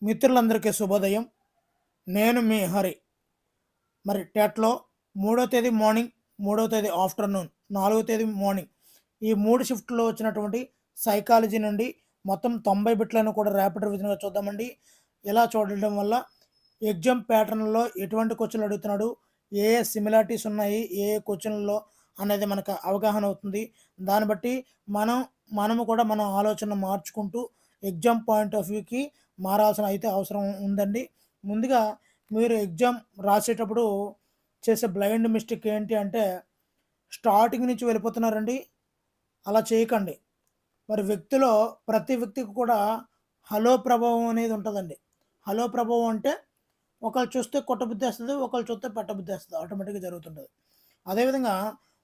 మిత్రులందరికీ శుభోదయం. నేను మీ హరి. మరి టెట్‌లో 3వ తేదీ మార్నింగ్, 3వ తేదీ ఆఫ్టర్‌నూన్, 4వ తేదీ మార్నింగ్ ఈ 3 షిఫ్ట్‌లో వచ్చినటువంటి సైకాలజీ నుండి మొత్తం 90 బిట్లను కూడా ర్యాపిడ్ రివిజన్‌గా చూద్దామండి. ఇలా చూడడం వల్ల ఎగ్జామ్ ప్యాటర్న్‌లో ఎటువంటి క్వెషన్‌లు అడుగుతున్నాడు, ఏ ఏ సిమిలారిటీస్ ఉన్నాయి, ఏ ఏ క్వెషన్‌లో అనేది మనకు అవగాహన అవుతుంది. దాన్ని బట్టి మనము కూడా మన ఆలోచన మార్చుకుంటూ ఎగ్జామ్ పాయింట్ ఆఫ్ వ్యూకి మారాల్సిన అయితే అవసరం ఉందండి. ముందుగా మీరు ఎగ్జామ్ రాసేటప్పుడు చేసే బ్లైండ్ మిస్టేక్ ఏంటి అంటే, స్టార్టింగ్ నుంచి వెళ్ళిపోతున్నారండి. అలా చేయకండి. మరి వ్యక్తిలో ప్రతి వ్యక్తికి కూడా హలో ప్రభావం అనేది ఉంటదండి. హలో ప్రభావం అంటే ఒకళ్ళు చూస్తే కొట్టబుద్ధేస్తది. ఒకళ్ళు చూస్తే పెట్టబుద్ధేస్తది. ఆటోమేటిక్‌గా జరుగుతుంటది. అదేవిధంగా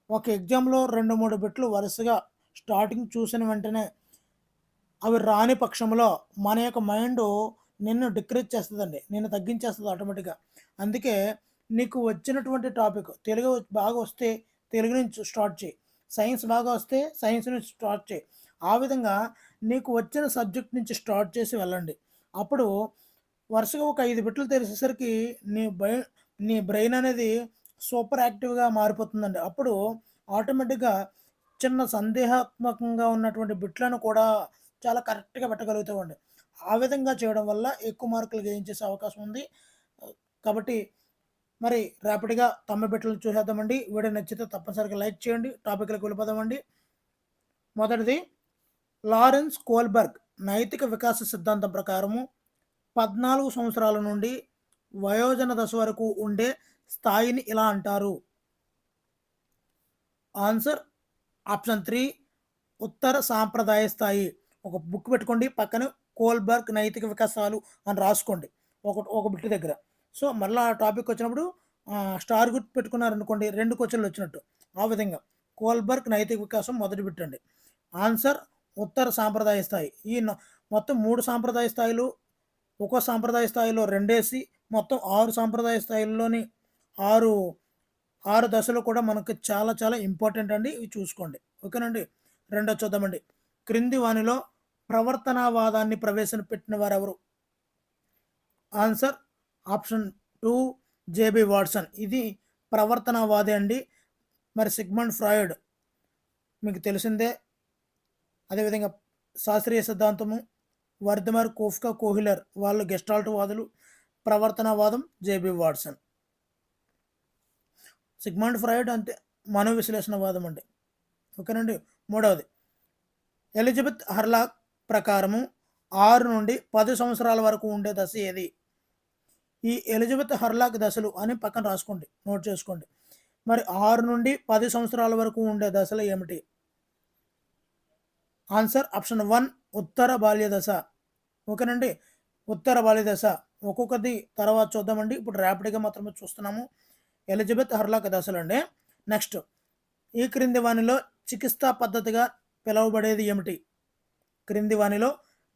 ఒక ఎగ్జామ్‌లో 2, 3 బిట్లు వరుసగా స్టార్టింగ్ చూసిన వెంటనే అవి రాని పక్షంలో మన యొక్క మైండు నిన్ను డిక్రీజ్ చేస్తదండి. నిన్ను తగ్గించేస్తది ఆటోమేటిక్‌గా. అందుకే నీకు వచ్చినటువంటి టాపిక్ తెలుగు బాగా వస్తే తెలుగు నుంచి స్టార్ట్ చెయి. సైన్స్ బాగా వస్తే సైన్స్ నుంచి స్టార్ట్ చెయి. ఆ విధంగా నీకు వచ్చిన సబ్జెక్ట్ నుంచి స్టార్ట్ చేసి వెళ్ళండి. అప్పుడు వరుసగా ఒక 5 బిట్లు తెలిసేసరికి నీ బ్రెయిన్ అనేది సూపర్ యాక్టివ్‌గా మారిపోతుందండి. అప్పుడు ఆటోమేటిక్‌గా చిన్న సందేహాత్మకంగా ఉన్నటువంటి బిట్లను కూడా చాలా కరెక్ట్‌గా పెట్టగలుగుతామండి. ఆ విధంగా చేయడం వల్ల ఎక్కువ మార్కులు గెయిన్ చేసే అవకాశం ఉంది. కాబట్టి మరి ర్యాపిడ్‌గా 90 బిట్లను చూసేద్దామండి. వీడియో నచ్చితే తప్పనిసరిగా లైక్ చేయండి. టాపిక్‌లోకి వెళ్ళిపోదామండి. మొదటిది లారెన్స్ కోల్బర్గ్ నైతిక వికాస సిద్ధాంతం ప్రకారము 14 సంవత్సరాల నుండి వయోజన దశ వరకు ఉండే స్థాయిని ఇలా అంటారు. ఆన్సర్ ఆప్షన్ 3 ఉత్తర సాంప్రదాయ స్థాయి. ఒక బుక్ పెట్టుకోండి. పక్కన కోల్బర్గ్ నైతిక వికాసాలు అని రాసుకోండి. ఒక బిట్ దగ్గర. సో, మళ్ళా ఆ టాపిక్ వచ్చినప్పుడు స్టార్ గుర్తు పెట్టుకున్నారనుకోండి 2 క్వెషన్‌లు వచ్చినట్టు. ఆ విధంగా కోల్బర్గ్ నైతిక వికాసం మొదటి బిట్ అండి. ఆన్సర్ ఉత్తర సాంప్రదాయ స్థాయి. మొత్తం 3 సాంప్రదాయ స్థాయిలు, ఒక్కో సాంప్రదాయ స్థాయిలో 2 మొత్తం 6 సాంప్రదాయ స్థాయిల్లోని 6 6 దశలు కూడా మనకు చాలా చాలా ఇంపార్టెంట్ అండి. ఇవి చూసుకోండి. ఓకేనండి. రెండోది చూద్దామండి. క్రింది వానిలో ప్రవర్తనావాదాన్ని ప్రవేశపెట్టిన వారెవరు? Answer option 2 JB Watson. ఇది ప్రవర్తనవాది అండి. మరి సిగ్మండ్ ఫ్రాయిడ్ మీకు తెలిసిందే. అదేవిధంగా శాస్త్రీయ సిద్ధాంతము వర్ధమర్, కోఫ్కా, కోహిలర్ వాళ్ళు గెస్టాల్ట్ వాదులు. ప్రవర్తనవాదం జేబీ వాట్సన్. సిగ్మండ్ ఫ్రాయిడ్ అంతే మనో విశ్లేషణవాదం అండి. ఓకేనండి. మూడవది ఎలిజబెత్ హర్లాక్ ప్రకారము 6 నుండి 10 సంవత్సరాల వరకు ఉండే దశ ఏది? ఈ ఎలిజబెత్ హర్లాక్ దశలు అని పక్కన రాసుకోండి. నోట్ చేసుకోండి. మరి 6 నుండి 10 సంవత్సరాల వరకు ఉండే దశలు ఏమిటి? ఆన్సర్ ఆప్షన్ 1 ఉత్తర బాల్య దశ. ఓకేనండి. ఉత్తర బాల్య దశ. ఒక్కొక్కటి తర్వాత చూద్దామండి. ఇప్పుడు ర్యాపిడ్‌గా మాత్రమే చూస్తున్నాము. Elizabeth Hurlock దశలండి. నెక్స్ట్ ఈ క్రింది వానిలో చికిత్సా పద్ధతిగా పిలువబడేది ఏమిటి? క్రింది వానిలో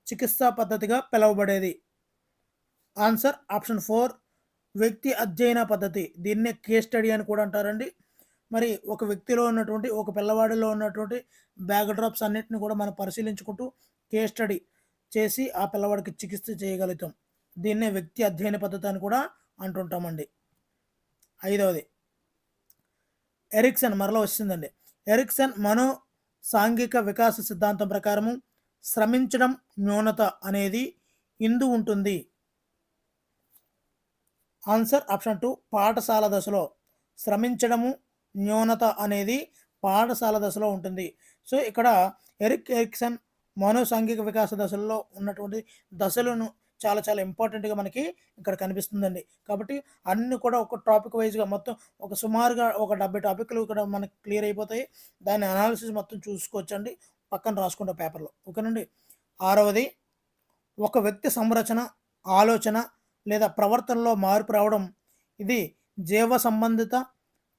చికిత్సా పద్ధతిగా పిలువబడేది. ఆన్సర్ ఆప్షన్ 4 వ్యక్తి అధ్యయన పద్ధతి. దీన్నే కేస్ స్టడీ అని కూడా అంటారండి. మరి ఒక వ్యక్తిలో ఉన్నటువంటి ఒక పిల్లవాడిలో ఉన్నటువంటి బ్యాక్ డ్రాప్స్ అన్నిటిని కూడా మనం పరిశీలించుకుంటూ కేస్ స్టడీ చేసి ఆ పిల్లవాడికి చికిత్స చేయగలుగుతాం. దీన్నే వ్యక్తి అధ్యయన పద్ధతి అని కూడా అంటుంటామండి. ఐదవది ఎరిక్సన్ మరలా వచ్చిందండి. ఎరిక్సన్ మనో సాంఘిక వికాస సిద్ధాంతం ప్రకారము శ్రమించడం న్యూనత అనేది ఇందు ఉంటుంది. ఆన్సర్ ఆప్షన్ 2 పాఠశాల దశలో. శ్రమించడము న్యూనత అనేది పాఠశాల దశలో ఉంటుంది. సో, ఇక్కడ ఎరిక్సన్ మనోసాంఘిక వికాస దశల్లో ఉన్నటువంటి దశలను చాలా చాలా ఇంపార్టెంట్‌గా మనకి ఇక్కడ కనిపిస్తుందండి. కాబట్టి అన్నీ కూడా ఒక టాపిక్ వైస్‌గా మొత్తం ఒక సుమారుగా ఒక 70 టాపిక్‌లు ఇక్కడ మనకు క్లియర్ అయిపోతాయి. దాని అనాలిసిస్ మొత్తం చూసుకోవచ్చండి. పక్కన రాసుకుంటా పేపర్‌లో. ఓకేనండి. ఆరవది ఒక వ్యక్తి సంరచన, ఆలోచన లేదా ప్రవర్తనలో మార్పు రావడం ఇది జీవ సంబంధిత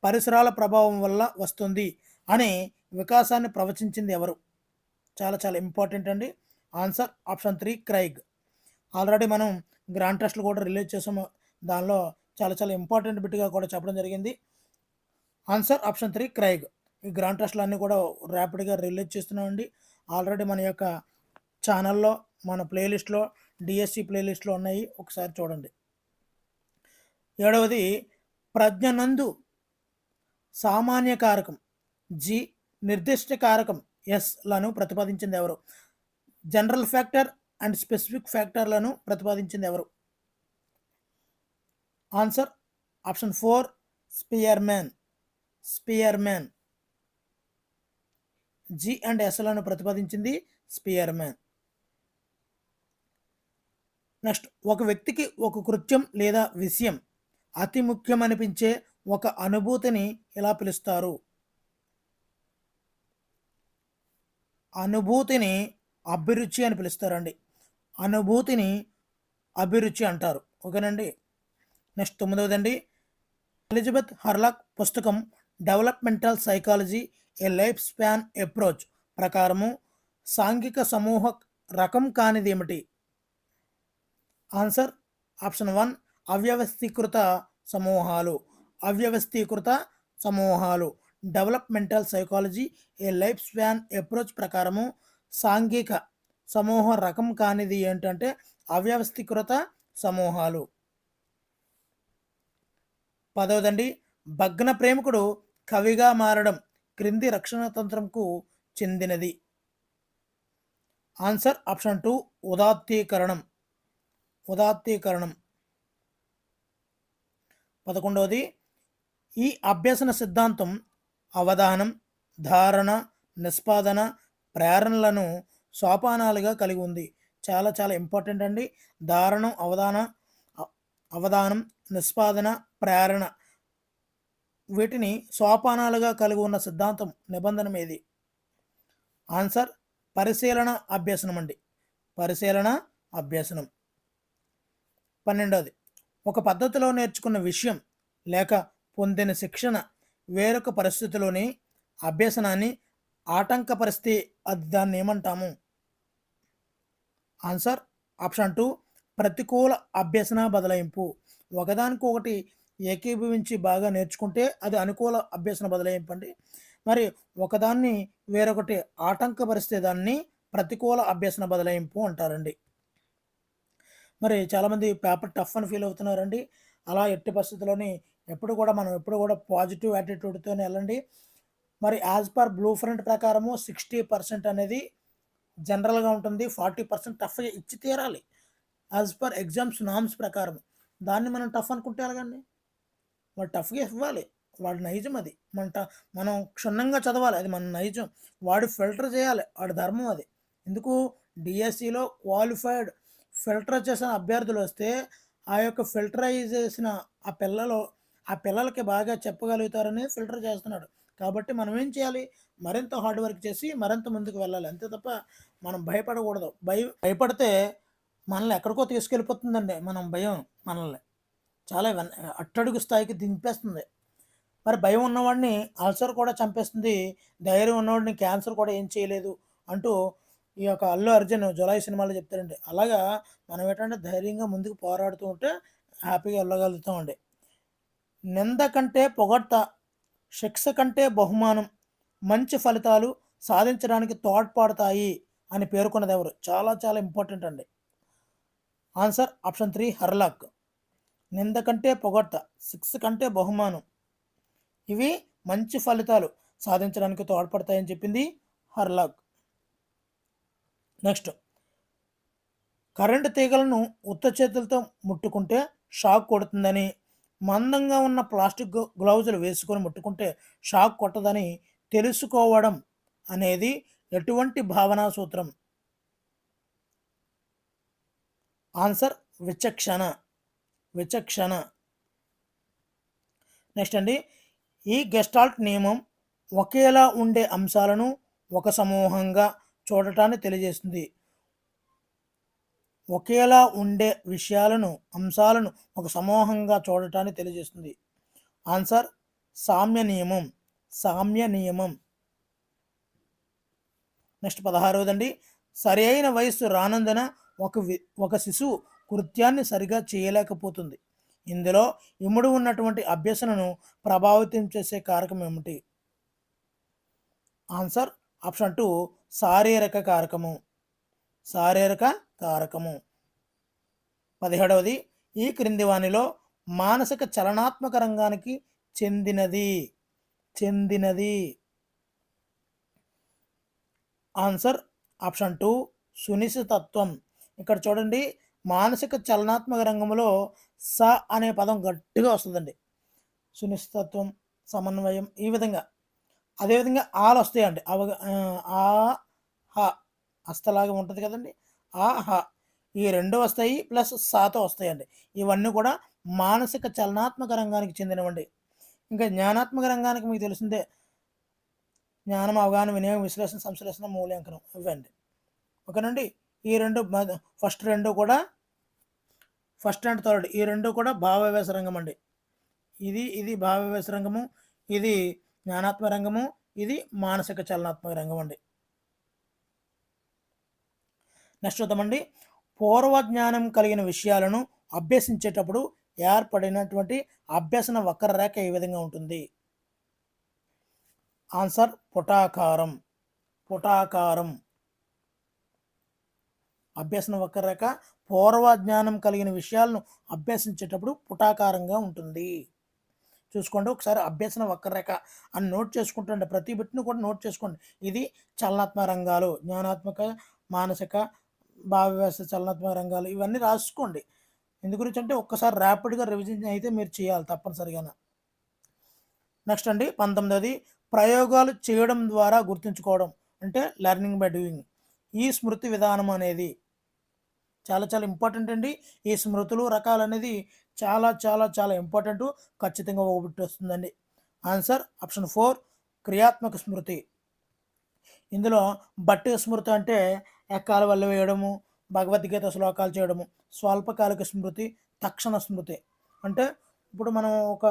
పరిసరాల ప్రభావం వల్ల వస్తుంది అని వికాసాన్ని ప్రవచించింది ఎవరు? చాలా చాలా ఇంపార్టెంట్ అండి. Answer option 3 Craig. ఆల్రెడీ మనం గ్రాండ్ టెస్ట్‌లు కూడా రిలీజ్ చేసాము. దానిలో చాలా చాలా ఇంపార్టెంట్ బిట్‌గా కూడా చెప్పడం జరిగింది. Answer option 3 Craig. ఈ గ్రాండ్ టెస్ట్‌లు అన్నీ కూడా ర్యాపిడ్‌గా రిలీజ్ చేస్తున్నామండి. ఆల్రెడీ మన యొక్క ఛానల్‌లో మన ప్లేలిస్ట్‌లో డిఎస్సి ప్లేలిస్ట్లో ఉన్నాయి, ఒకసారి చూడండి. 7వది ప్రజ్ఞనందు సామాన్య కారకం జి, నిర్దిష్ట కారకం ఎస్ లను ప్రతిపాదించింది ఎవరు? జనరల్ ఫ్యాక్టర్ అండ్ స్పెసిఫిక్ ఫ్యాక్టర్లను ప్రతిపాదించింది ఎవరు? Answer option 4 Spearman. Spearman. G and S లను ప్రతిపాదించింది స్పియర్మ్యాన్. నెక్స్ట్, ఒక వ్యక్తికి ఒక కృత్యం లేదా విషయం అతి ముఖ్యమనిపించే ఒక అనుభూతిని ఎలా పిలుస్తారు? అనుభూతిని అభిరుచి అని పిలుస్తారండి. అనుభూతిని అభిరుచి అంటారు. ఓకేనండి. నెక్స్ట్ 9వదండి, ఎలిజబెత్ హర్లాక్ పుస్తకం డెవలప్మెంటల్ సైకాలజీ ఏ లైఫ్ స్పాన్ అప్రోచ్ ప్రకారము సాంఘిక సమూహ రకం కానిది ఏమిటి? ఆన్సర్ ఆప్షన్ 1 అవ్యవస్థీకృత సమూహాలు. అవ్యవస్థీకృత సమూహాలు. డెవలప్మెంటల్ సైకాలజీ ఏ లైఫ్ స్పాన్ అప్రోచ్ ప్రకారము సాంఘిక సమూహ రకం కానిది ఏంటంటే అవ్యవస్థీకృత సమూహాలు. 10వదండి, భగ్న ప్రేమికుడు కవిగా మారడం క్రింది రక్షణ తంత్రంకు చెందినది? Answer option 2 ఉదాత్తీకరణం. ఉదాత్తీకరణం. 11వది, ఈ అభ్యసన సిద్ధాంతం అవధానం, ధారణ, నిష్పాదన, ప్రేరణలను సోపానాలుగా కలిగి ఉంది. చాలా చాలా ఇంపార్టెంట్ అండి. ధారణం, అవధానం, నిష్పాదన, ప్రేరణ వీటిని సోపానాలుగా కలిగి ఉన్న సిద్ధాంతం నిబంధన ఏది? ఆన్సర్ పరిశీలన అభ్యసనం అండి. పరిశీలన అభ్యసనం. 12వది, ఒక పద్ధతిలో నేర్చుకున్న విషయం లేక పొందిన శిక్షణ వేరొక పరిస్థితిలోని అభ్యసనాన్ని ఆటంకపరిస్తే అది దాన్ని ఏమంటాము? ఆన్సర్ ఆప్షన్ 2 ప్రతికూల అభ్యసన బదలాయింపు. ఒకదానికొకటి ఏకీభవించి బాగా నేర్చుకుంటే అది అనుకూల అభ్యసన బదలాయింపు అండి. మరి ఒకదాన్ని వేరొకటి ఆటంకపరిస్తే దాన్ని ప్రతికూల అభ్యసన బదలాయింపు అంటారండి. మరి చాలామంది పేపర్ టఫ్ అని ఫీల్ అవుతున్నారండి. అలా ఎట్టి పరిస్థితుల్లోని మనం ఎప్పుడు కూడా పాజిటివ్ యాటిట్యూడ్తోనే వెళ్ళండి. మరి యాజ్ పర్ బ్లూ ప్రింట్ ప్రకారము 60% అనేది జనరల్గా ఉంటుంది, 40% టఫ్ ఇచ్చి తీరాలి యాజ్ పర్ ఎగ్జామ్స్ నామ్స్ ప్రకారం. దాన్ని మనం టఫ్ అనుకుంటే ఎలాగండి? వాడు టఫ్గా ఇవ్వాలి, వాడి నైజం అది. మనం క్షుణ్ణంగా చదవాలి, అది మన నైజం. వాడు ఫిల్టర్ చేయాలి, వాడి ధర్మం అది. ఎందుకు డిఎస్సిలో క్వాలిఫైడ్ ఫిల్టర్ చేసిన అభ్యర్థులు వస్తే ఆ యొక్క ఫిల్టరైజ్ చేసిన ఆ పిల్లలకి బాగా చెప్పగలుగుతారని ఫిల్టర్ చేస్తున్నాడు. కాబట్టి మనం ఏం చేయాలి? మరింత హార్డ్ వర్క్ చేసి మరింత ముందుకు వెళ్ళాలి, అంతే తప్ప మనం భయపడకూడదు. భయపడితే మనల్ని ఎక్కడికో తీసుకెళ్ళిపోతుందండి. భయం మనల్ని చాలా అట్టడుగు స్థాయికి దింపేస్తుంది. మరి భయం ఉన్నవాడిని అల్సర్ కూడా చంపేస్తుంది, ధైర్యం ఉన్నవాడిని క్యాన్సర్ కూడా ఏం చేయలేదు అంటూ ఈ యొక్క అల్లు అర్జున్ జులై సినిమాలో చెప్తారండి. అలాగా మనం ఏంటంటే ధైర్యంగా ముందుకు పోరాడుతూ ఉంటే హ్యాపీగా వెళ్ళగలుగుతామండి. నింద కంటే పొగడ్త, శిక్ష కంటే బహుమానం మంచి ఫలితాలు సాధించడానికి తోడ్పడతాయి అని పేర్కొన్నది ఎవరు? చాలా చాలా ఇంపార్టెంట్ అండి. Answer option 3 Hurlock. నింద కంటే పొగడ్త, శిక్ష కంటే బహుమానం ఇవి మంచి ఫలితాలు సాధించడానికి తోడ్పడతాయని చెప్పింది హర్లాక్. నెక్స్ట్, కరెంటు తీగలను ఉత్త చేతులతో ముట్టుకుంటే షాక్ కొడుతుందని, మందంగా ఉన్న ప్లాస్టిక్ గ్లౌజులు వేసుకొని ముట్టుకుంటే షాక్ కొట్టదని తెలుసుకోవడం అనేది ఎటువంటి భావనా సూత్రం? ఆన్సర్ విచక్షణ. విచక్షణ. నెక్స్ట్ అండి, ఈ గెస్టాల్ట్ నియమం ఒకేలా ఉండే అంశాలను ఒక సమూహంగా చూడటాన్ని తెలియజేస్తుంది. ఒకేలా ఉండే అంశాలను ఒక సమూహంగా చూడటాన్ని తెలియజేస్తుంది. ఆన్సర్ సామ్య నియమం. సామ్య నియమం. నెక్స్ట్ 16వదండి, సరి అయిన వయస్సు రానందున ఒక శిశువు కృత్యాన్ని సరిగా చేయలేకపోతుంది. ఇందులో ఇముడు ఉన్నటువంటి అభ్యసనను ప్రభావితం చేసే కారకం ఏమిటి? ఆన్సర్ ఆప్షన్ 2 శారీరక కారకము. శారీరక కారకము. 17వది ఈ క్రింది వానిలో మానసిక చలనాత్మక రంగానికి చెందినది చెందినది ఆన్సర్ ఆప్షన్ 2 సునిశ్చితత్వం. ఇక్కడ చూడండి, మానసిక చలనాత్మక రంగంలో స అనే పదం గట్టిగా వస్తుందండి. సునిశ్చితత్వం, సమన్వయం, ఈ విధంగా. అదేవిధంగా ఆలు వస్తాయండి. ఆ హ హస్తలాగా ఉంటుంది కదండి, ఆ హ ఈ రెండు వస్తాయి, ప్లస్ సాతో వస్తాయండి. ఇవన్నీ కూడా మానసిక చలనాత్మక రంగానికి చెందినవండి. ఇంకా జ్ఞానాత్మక రంగానికి మీకు తెలిసిందే, జ్ఞానం, అవగాహన, వినియోగం, విశ్లేషణ, సంశ్లేషణ, మూల్యాంకనం ఇవ్వండి. ఓకేనండి. ఈ రెండు ఫస్ట్ అండ్ థర్డ్ ఈ రెండు కూడా భావావేశ రంగం అండి. ఇది భావావేశ రంగము, ఇది జ్ఞానాత్మక రంగము, ఇది మానసిక చలనాత్మక రంగం అండి. నెక్స్ట్ చూద్దామండి. పూర్వజ్ఞానం కలిగిన విషయాలను అభ్యసించేటప్పుడు ఏర్పడినటువంటి అభ్యసన వక్రరేఖ ఏ విధంగా ఉంటుంది? ఆన్సర్ పుటాకారం. అభ్యసన వక్రరేఖ పూర్వజ్ఞానం కలిగిన విషయాలను అభ్యసించేటప్పుడు పుటాకారంగా ఉంటుంది. చూసుకోండి ఒకసారి, అభ్యసన వక్రరేఖ అని నోట్ చేసుకుంటుండే, ప్రతి బిట్ను కూడా నోట్ చేసుకోండి. ఇది చలనాత్మక రంగాలు, జ్ఞానాత్మక, మానసిక, భావవ్యవస్థ, చలనాత్మక రంగాలు, ఇవన్నీ రాసుకోండి. ఎందు గురించి అంటే ఒక్కసారి ర్యాపిడ్గా రివిజన్ అయితే మీరు చేయాలి తప్పనిసరిగా. నెక్స్ట్ అండి 19వది ప్రయోగాలు చేయడం ద్వారా గుర్తుంచుకోవడం, అంటే లెర్నింగ్ బై డూయింగ్. ఈ స్మృతి విధానం అనేది చాలా చాలా ఇంపార్టెంట్ అండి. ఈ స్మృతులు రకాలు అనేది చాలా చాలా చాలా ఇంపార్టెంట్, ఖచ్చితంగా ఒకటి వస్తుందండి. ఆన్సర్ ఆప్షన్ 4 క్రియాత్మక స్మృతి. ఇందులో బట్టి స్మృతి అంటే ఎక్కాల వల్ల వేయడము, భగవద్గీత శ్లోకాలు చేయడము. స్వల్పకాలిక స్మృతి, తక్షణ స్మృతి. అంటే ఇప్పుడు మనం ఒక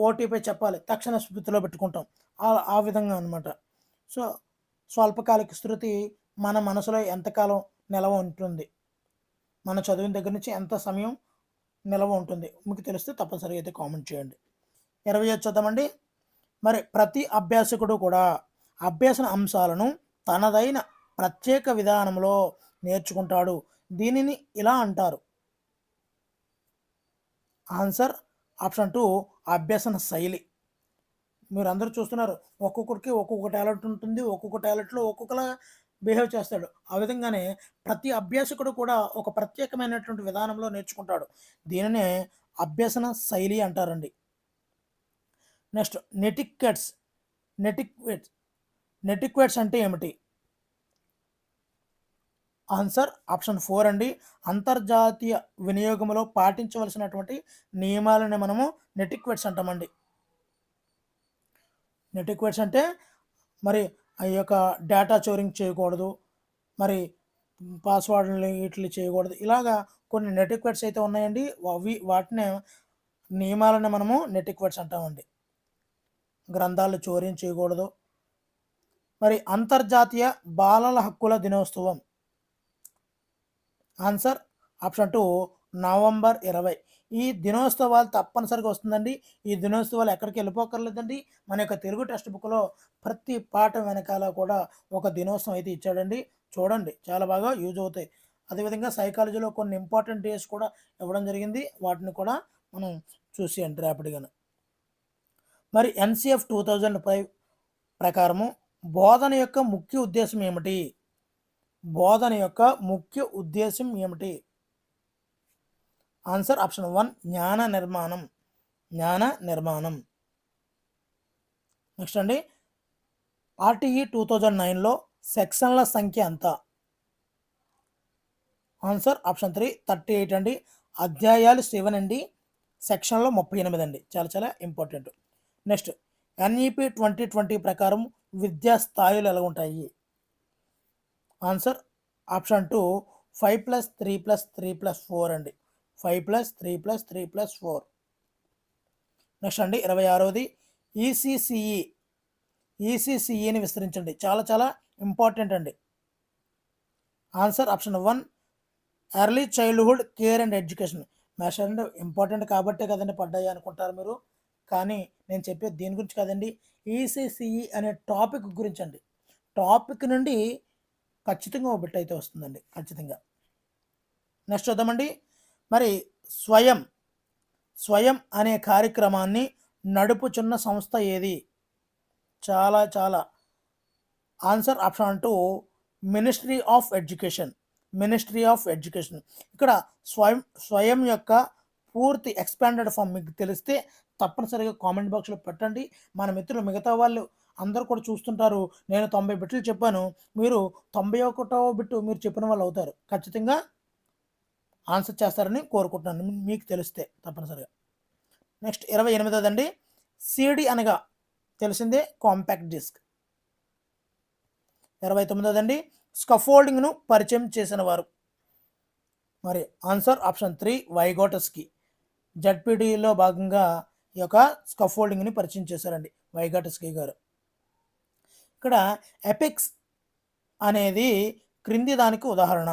ఓటీపీ చెప్పాలి, తక్షణ స్మృతిలో పెట్టుకుంటాం, ఆ విధంగా అనమాట. సో స్వల్పకాలిక స్మృతి మన మనసులో ఎంతకాలం నిలవ ఉంటుంది, మన చదివిన దగ్గర నుంచి ఎంత సమయం నిలవ ఉంటుంది, మీకు తెలిస్తే తప్పనిసరిగా అయితే కామెంట్ చేయండి. 20 చూద్దామండి. మరి ప్రతి అభ్యాసకుడు కూడా అభ్యసన అంశాలను తనదైన ప్రత్యేక విధానంలో నేర్చుకుంటాడు. దీనిని ఇలా అంటారు. ఆన్సర్ ఆప్షన్ 2 అభ్యసన శైలి. మీరు అందరూ చూస్తున్నారు, ఒక్కొక్కరికి ఒక్కొక్క టాలెంట్ ఉంటుంది, ఒక్కొక్క టాలెంట్లో ఒక్కొక్కలా బిహేవ్ చేస్తాడు. ఆ విధంగానే ప్రతి అభ్యాసకుడు కూడా ఒక ప్రత్యేకమైనటువంటి విధానంలో నేర్చుకుంటాడు. దీనినే అభ్యసన శైలి అంటారండి. నెక్స్ట్ నెటిక్వేట్స్ అంటే ఏమిటి? ఆన్సర్ ఆప్షన్ 4 అండి. అంతర్జాతీయ వినియోగంలో పాటించవలసినటువంటి నియమాలని మనము నెటిక్వేట్స్ అంటామండి. నెటిక్వేట్స్ అంటే మరి ఆ యొక్క డేటా చోరింగ్ చేయకూడదు, మరి పాస్వర్డ్ని ఇట్లా చేయకూడదు, ఇలాగా కొన్ని నెటిక్వేట్స్ అయితే ఉన్నాయండి. వాటిని నియమాలను మనము నెటిక్వేట్స్ అంటామండి. గ్రంథాలు చోర్యం చేయకూడదు. మరి అంతర్జాతీయ బాలల హక్కుల దినోత్సవం. Answer option 2 November 20. ఈ దినోత్సవాలు తప్పనిసరిగా వస్తుందండి. ఈ దినోత్సవాలు ఎక్కడికి వెళ్ళిపోకర్లేదండి. మన యొక్క తెలుగు టెక్స్ట్ బుక్లో ప్రతి పాఠం వెనకాల కూడా ఒక దినోత్సవం అయితే ఇచ్చాడండి. చూడండి, చాలా బాగా యూజ్ అవుతాయి. అదేవిధంగా సైకాలజీలో కొన్ని ఇంపార్టెంట్ డేస్ కూడా ఇవ్వడం జరిగింది, వాటిని కూడా మనం చూసేయండి ర్యాపిడ్గాను. మరి ఎన్సిఎఫ్ 2005 ప్రకారము బోధన యొక్క ముఖ్య ఉద్దేశం ఏమిటి? ఆన్సర్ ఆప్షన్ 1 జ్ఞాన నిర్మాణం. నెక్స్ట్ అండి, ఆర్టీఈ 2009లో సెక్షన్ల సంఖ్య ఎంత? ఆన్సర్ ఆప్షన్ 3 38 అండి. అధ్యాయాలు 7 అండి, సెక్షన్లో 38 అండి. చాలా చాలా ఇంపార్టెంట్. నెక్స్ట్ ఎన్ఈపి 2020 ప్రకారం విద్యా స్థాయిలు ఎలా ఉంటాయి? ఆన్సర్ ఆప్షన్ 2 5+3+3+4 అండి. 5+3+3+4. నెక్స్ట్ అండి 26వది ఈసీసీఈని విస్తరించండి. చాలా చాలా ఇంపార్టెంట్ అండి. Answer option 1 early childhood care and education. Machine important కాబట్టే కదండి పడ్డాయి అనుకుంటారు మీరు, కానీ నేను చెప్పేది దీని గురించి కాదండి. ఈసీసీఈ అనే టాపిక్ గురించి అండి. టాపిక్ నుండి ఖచ్చితంగా ఒక బిట్ అయితే వస్తుందండి, ఖచ్చితంగా. నెక్స్ట్ చూద్దామండి. మరి స్వయం స్వయం అనే కార్యక్రమాన్ని నడుపుచున్న సంస్థ ఏది? చాలా చాలా answer option 2 ministry of education. Ministry of education. ఇక్కడ స్వయం యొక్క పూర్తి ఎక్స్పాండెడ్ ఫామ్ మీకు తెలిస్తే తప్పనిసరిగా కామెంట్ బాక్స్లో పెట్టండి. మన మిత్రులు మిగతా వాళ్ళు అందరూ కూడా చూస్తుంటారు. నేను 90 బిట్లు చెప్పాను, మీరు 91వ బిట్టు మీరు చెప్పిన వాళ్ళు అవుతారు. ఖచ్చితంగా ఆన్సర్ చేస్తారని కోరుకుంటున్నాను మీకు తెలిస్తే తప్పనిసరిగా. నెక్స్ట్ 28దండి. సిడి అనగా తెలిసిందే కాంపాక్ట్ డిస్క్. 29దండి. స్కఫోల్డింగ్ను పరిచయం చేసిన వారు. మరి ఆన్సర్ ఆప్షన్ 3 వైగోటస్కి. జడ్పీడీలో భాగంగా ఈ యొక్క స్కఫోల్డింగ్ని పరిచయం చేశారండి వైగోటస్కి గారు. ఇక్కడ ఎపిక్స్ అనేది క్రింది దానికి ఉదాహరణ.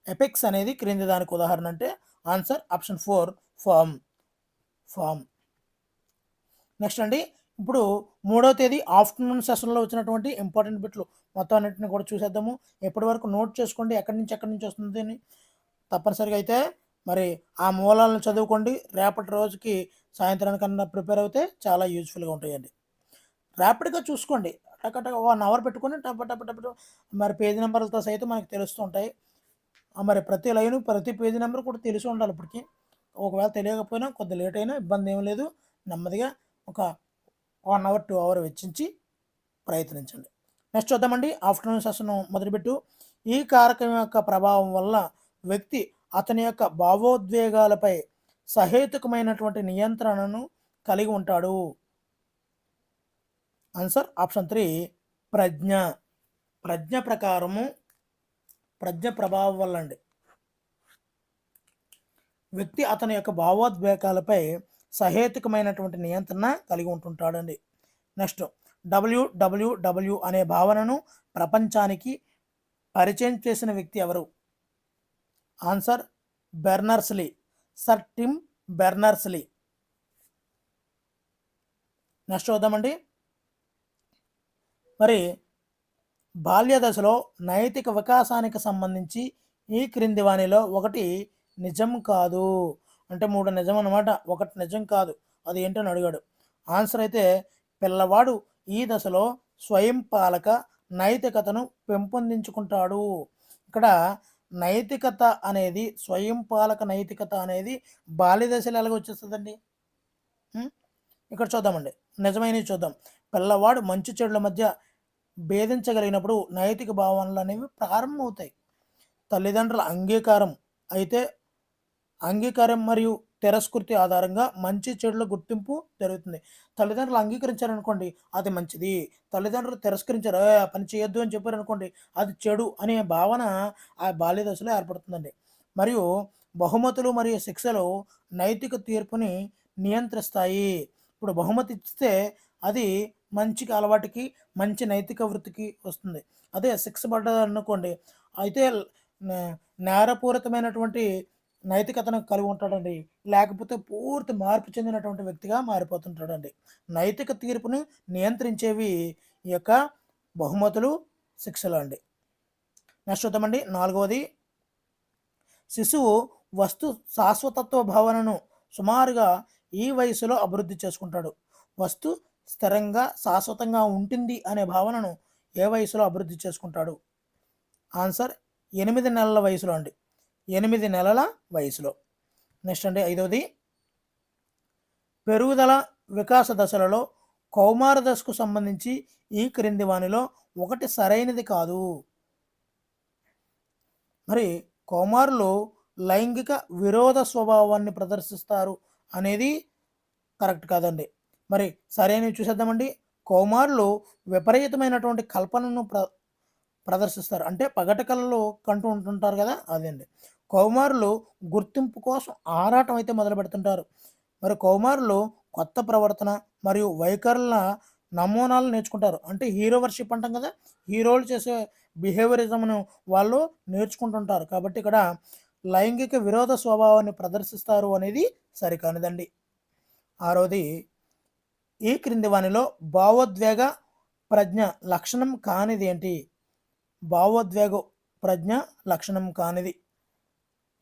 ఎపిక్స్ అనేది క్రింది దానికి ఉదాహరణ అంటే ఆన్సర్ ఆప్షన్ 4 ఫామ్. నెక్స్ట్ అండి, ఇప్పుడు 3వ తేదీ ఆఫ్టర్నూన్ సెషన్లో వచ్చినటువంటి ఇంపార్టెంట్ బిట్లు మొత్తం అన్నింటిని కూడా చూసేద్దాము. ఎప్పటి వరకు నోట్ చేసుకోండి ఎక్కడి నుంచి వస్తుంది అని. తప్పనిసరిగా అయితే మరి ఆ మూలాలను చదువుకోండి. రేపటి రోజుకి సాయంత్రానికన్నా ప్రిపేర్ అవుతే చాలా యూజ్ఫుల్గా ఉంటాయండి. ర్యాపిడ్గా చూసుకోండి, టక 1 అవర్ పెట్టుకొని టప మరి పేజీ నెంబర్లతో సైతం మనకు తెలుస్తుంటాయి. మరి ప్రతి లైను ప్రతి పేజీ నెంబర్ కూడా తెలిసి ఉండాలి. ఇప్పటికి ఒకవేళ తెలియకపోయినా కొద్ది లేట్ అయినా ఇబ్బంది ఏం లేదు. నెమ్మదిగా ఒక 1 అవర్ 2 అవర్ వెచ్చించి ప్రయత్నించండి. నెక్స్ట్ చూద్దామండి. ఆఫ్టర్నూన్ సెషన్ మొదలుపెట్టు. ఈ కారకం యొక్క ప్రభావం వల్ల వ్యక్తి అతని యొక్క భావోద్వేగాలపై సహేతుకమైనటువంటి నియంత్రణను కలిగి ఉంటాడు. ఆన్సర్ ఆప్షన్ 3 ప్రజ్ఞ. ప్రజ్ఞ ప్రభావం వల్ల అండి వ్యక్తి అతని యొక్క భావోద్వేగాలపై సహేతుకమైనటువంటి నియంత్రణ కలిగి ఉంటుంటాడండి. నెక్స్ట్ డబ్ల్యూడబ్ల్యూడబ్ల్యూ అనే భావనను ప్రపంచానికి పరిచయం చేసిన వ్యక్తి ఎవరు? Answer Berners Lee, sir Tim Berners Lee. Next చూద్దామండి. మరి బాల్య దశలో నైతిక వికాసానికి సంబంధించి ఈ క్రింది వానిలో ఒకటి నిజం కాదు అంటే 3 నిజం అన్నమాట, ఒకటి నిజం కాదు, అది ఏంటని అడిగాడు. ఆన్సర్ అయితే పిల్లవాడు ఈ దశలో స్వయం పాలక నైతికతను పెంపొందించుకుంటాడు. ఇక్కడ నైతికత అనేది స్వయం పాలక నైతికత అనేది బాల్య దశలో ఎలాగ వచ్చేస్తుందండి? ఇక్కడ చూద్దామండి, నిజమైనవి చూద్దాం. పిల్లవాడు మంచి చెడుల మధ్య భేదించగలిగినప్పుడు నైతిక భావనలు అనేవి ప్రారంభమవుతాయి. తల్లిదండ్రుల అంగీకారం మరియు తిరస్కృతి ఆధారంగా మంచి చెడుల గుర్తింపు జరుగుతుంది. తల్లిదండ్రులు అంగీకరించారనుకోండి అది మంచిది, తల్లిదండ్రులు తిరస్కరించారు పని చేయొద్దు అని చెప్పారనుకోండి అది చెడు అనే భావన ఆ బాల్య దశలో ఏర్పడుతుందండి. మరియు బహుమతులు మరియు శిక్షలు నైతిక తీర్పుని నియంత్రిస్తాయి. ఇప్పుడు బహుమతి ఇస్తే అది మంచికి అలవాటుకి మంచి నైతిక వృత్తికి వస్తుంది. అదే శిక్ష పడ్డదనుకోండి అయితే నేరపూరితమైనటువంటి నైతికతను కలిగి ఉంటాడండి, లేకపోతే పూర్తి మార్పు చెందినటువంటి వ్యక్తిగా మారిపోతుంటాడండి. నైతిక తీర్పును నియంత్రించేవి ఈ యొక్క బహుమతులు, శిక్షలు అండి. నెక్స్ట్ చూద్దామండి. 4వది, శిశువు వస్తు శాశ్వతత్వ భావనను సుమారుగా ఈ వయసులో అభివృద్ధి చేసుకుంటాడు. వస్తు స్థిరంగా శాశ్వతంగా ఉంటుంది అనే భావనను ఏ వయసులో అభివృద్ధి చేసుకుంటాడు? ఆన్సర్ 8 నెలల వయసులో అండి, 8 నెలల వయసులో. నెక్స్ట్ అండి 5వది, పెరుగుదల వికాస దశలలో కౌమార దశకు సంబంధించి ఈ క్రింది వానిలో ఒకటి సరైనది కాదు. మరి కౌమారులు లైంగిక విరోధ స్వభావాన్ని ప్రదర్శిస్తారు అనేది కరెక్ట్ కాదండి. మరి సరైనవి చూసేద్దామండి. కౌమారులు విపరీతమైనటువంటి కల్పనను ప్రదర్శిస్తారు, అంటే పగటి కళలు కంటూ ఉంటుంటారు కదా అదండి. కౌమారులు గుర్తింపు కోసం ఆరాటం అయితే మొదలు పెడుతుంటారు. మరి కౌమారులు కొత్త ప్రవర్తన మరియు వైఖరుల నమూనాలు నేర్చుకుంటారు. అంటే హీరో వర్షిప్ అంటాం కదా, హీరోలు చేసే బిహేవియరిజంను వాళ్ళు నేర్చుకుంటుంటారు. కాబట్టి ఇక్కడ లైంగిక విరోధ స్వభావాన్ని ప్రదర్శిస్తారు అనేది సరికానిదండి. 6వది, ఈ క్రింది వానిలో భావోద్వేగ ప్రజ్ఞ లక్షణం కానిది ఏంటి? భావోద్వేగ ప్రజ్ఞ లక్షణం కానిది.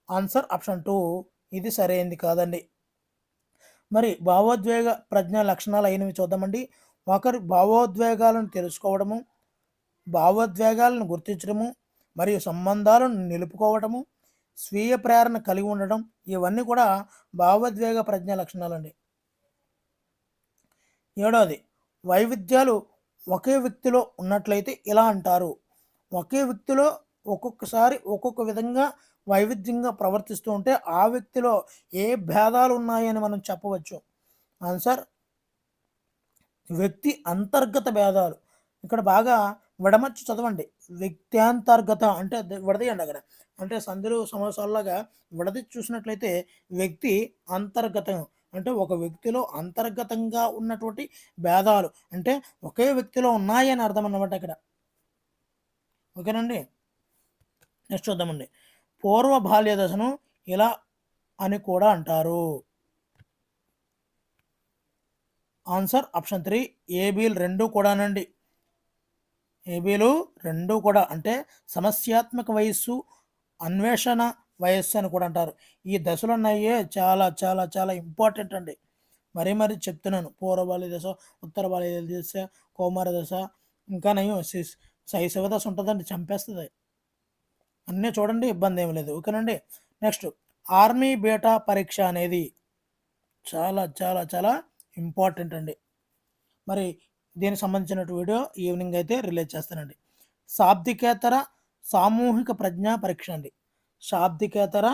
ఆన్సర్ ఆప్షన్ 2 ఇది సరైనది కాదండి. మరి భావోద్వేగ ప్రజ్ఞ లక్షణాలు అయినవి చూద్దామండి. ఒకరి భావోద్వేగాలను తెలుసుకోవడము, భావోద్వేగాలను గుర్తించడము, మరియు సంబంధాలను నిలుపుకోవడము, స్వీయ ప్రేరణ కలిగి ఉండడం, ఇవన్నీ కూడా భావోద్వేగ ప్రజ్ఞ లక్షణాలండి. ఏడవది, వైవిధ్యాలు ఒకే వ్యక్తిలో ఉన్నట్లయితే ఇలా అంటారు. ఒకే వ్యక్తిలో ఒక్కొక్కసారి ఒక్కొక్క విధంగా వైవిధ్యంగా ప్రవర్తిస్తూ ఉంటే ఆ వ్యక్తిలో ఏ భేదాలు ఉన్నాయని మనం చెప్పవచ్చు. ఆన్సర్ వ్యక్తి అంతర్గత భేదాలు. ఇక్కడ బాగా విడమర్చి చదవండి. వ్యక్త్యాంతర్గత అంటే విడదీయండి అక్కడ. అంటే సందులు సమాసాల్లాగా విడదీసి చూసినట్లయితే వ్యక్తి అంతర్గతం అంటే ఒక వ్యక్తిలో అంతర్గతంగా ఉన్నటువంటి భేదాలు అంటే ఒకే వ్యక్తిలో ఉన్నాయని అర్థం అన్నమాట ఇక్కడ. ఓకేనండి. నెక్స్ట్ చూద్దామండి. పూర్వ బాల్య దశను ఇలా అని కూడా అంటారు. ఆన్సర్ ఆప్షన్ 3 ఏబీలు రెండు కూడానండి. ఏబీలు రెండు కూడా అంటే సమస్యాత్మక వయస్సు, అన్వేషణ వయస్సు అని కూడా అంటారు. ఈ దశలు ఉన్నాయే చాలా చాలా చాలా ఇంపార్టెంట్ అండి. మరీ చెప్తున్నాను. పూర్వ బాల్య దశ, ఉత్తర బాల్య దశ, కౌమార దశ, ఇంకా నయం శైశవ దశ ఉంటుందండి, చంపేస్తుంది. అన్నీ చూడండి, ఇబ్బంది ఏమి లేదు. ఓకేనండి. నెక్స్ట్ ఆర్మీ బీటా పరీక్ష అనేది చాలా చాలా చాలా ఇంపార్టెంట్ అండి. మరి దీనికి సంబంధించిన వీడియో ఈవినింగ్ అయితే రిలీజ్ చేస్తానండి. శాబ్దికేతర సామూహిక ప్రజ్ఞా పరీక్ష అండి. శాబ్దికేతర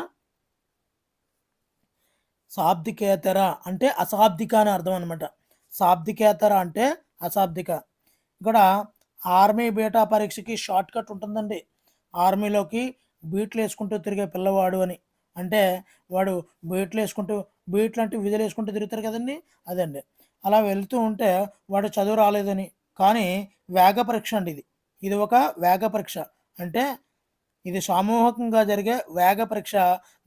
అంటే అశాబ్దిక అని అర్థం అనమాట. శాబ్దికేతర అంటే అశాబ్దిక. ఇక్కడ ఆర్మీ బీటా పరీక్షకి షార్ట్ కట్ ఉంటుందండి. ఆర్మీలోకి బీట్లు వేసుకుంటూ తిరిగే పిల్లవాడు అని అంటే వాడు బీట్లు వేసుకుంటూ బీట్లు అంటే విధులు వేసుకుంటూ తిరుగుతారు కదండి, అదండి. అలా వెళ్తూ ఉంటే వాడు చదువు రాలేదని, కానీ వేగ పరీక్ష అండి ఇది. ఇది ఒక వేగ పరీక్ష అంటే ఇది సామూహికంగా జరిగే వేగ పరీక్ష.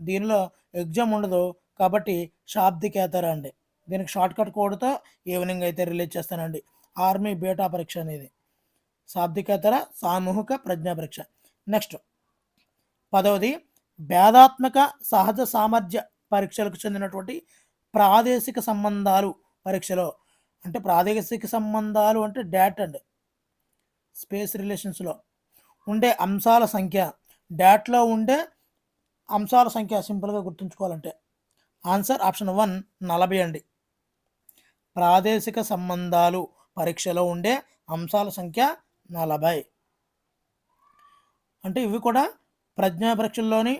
దీనిలో ఎగ్జామ్ ఉండదు కాబట్టి శాబ్దికేతర అండి. దీనికి షార్ట్ కట్ కోడ్తో ఈవినింగ్ అయితే రిలీజ్ చేస్తానండి. ఆర్మీ బీటా పరీక్ష అనేది శాబ్దికేతర సామూహిక ప్రజ్ఞా పరీక్ష. నెక్స్ట్ 10వది భేదాత్మక సహజ సామర్థ్య పరీక్షలకు చెందినటువంటి ప్రాదేశిక సంబంధాలు పరీక్షలో అంటే ప్రాదేశిక సంబంధాలు అంటే డాట్ అండి. స్పేస్ రిలేషన్స్లో ఉండే అంశాల సంఖ్య, డాట్లో ఉండే అంశాల సంఖ్య సింపుల్గా గుర్తుంచుకోవాలంటే ఆన్సర్ ఆప్షన్ 1 40 అండి. ప్రాదేశిక సంబంధాలు పరీక్షలో ఉండే అంశాల సంఖ్య 40. అంటే ఇవి కూడా ప్రజ్ఞా పరీక్షల్లోని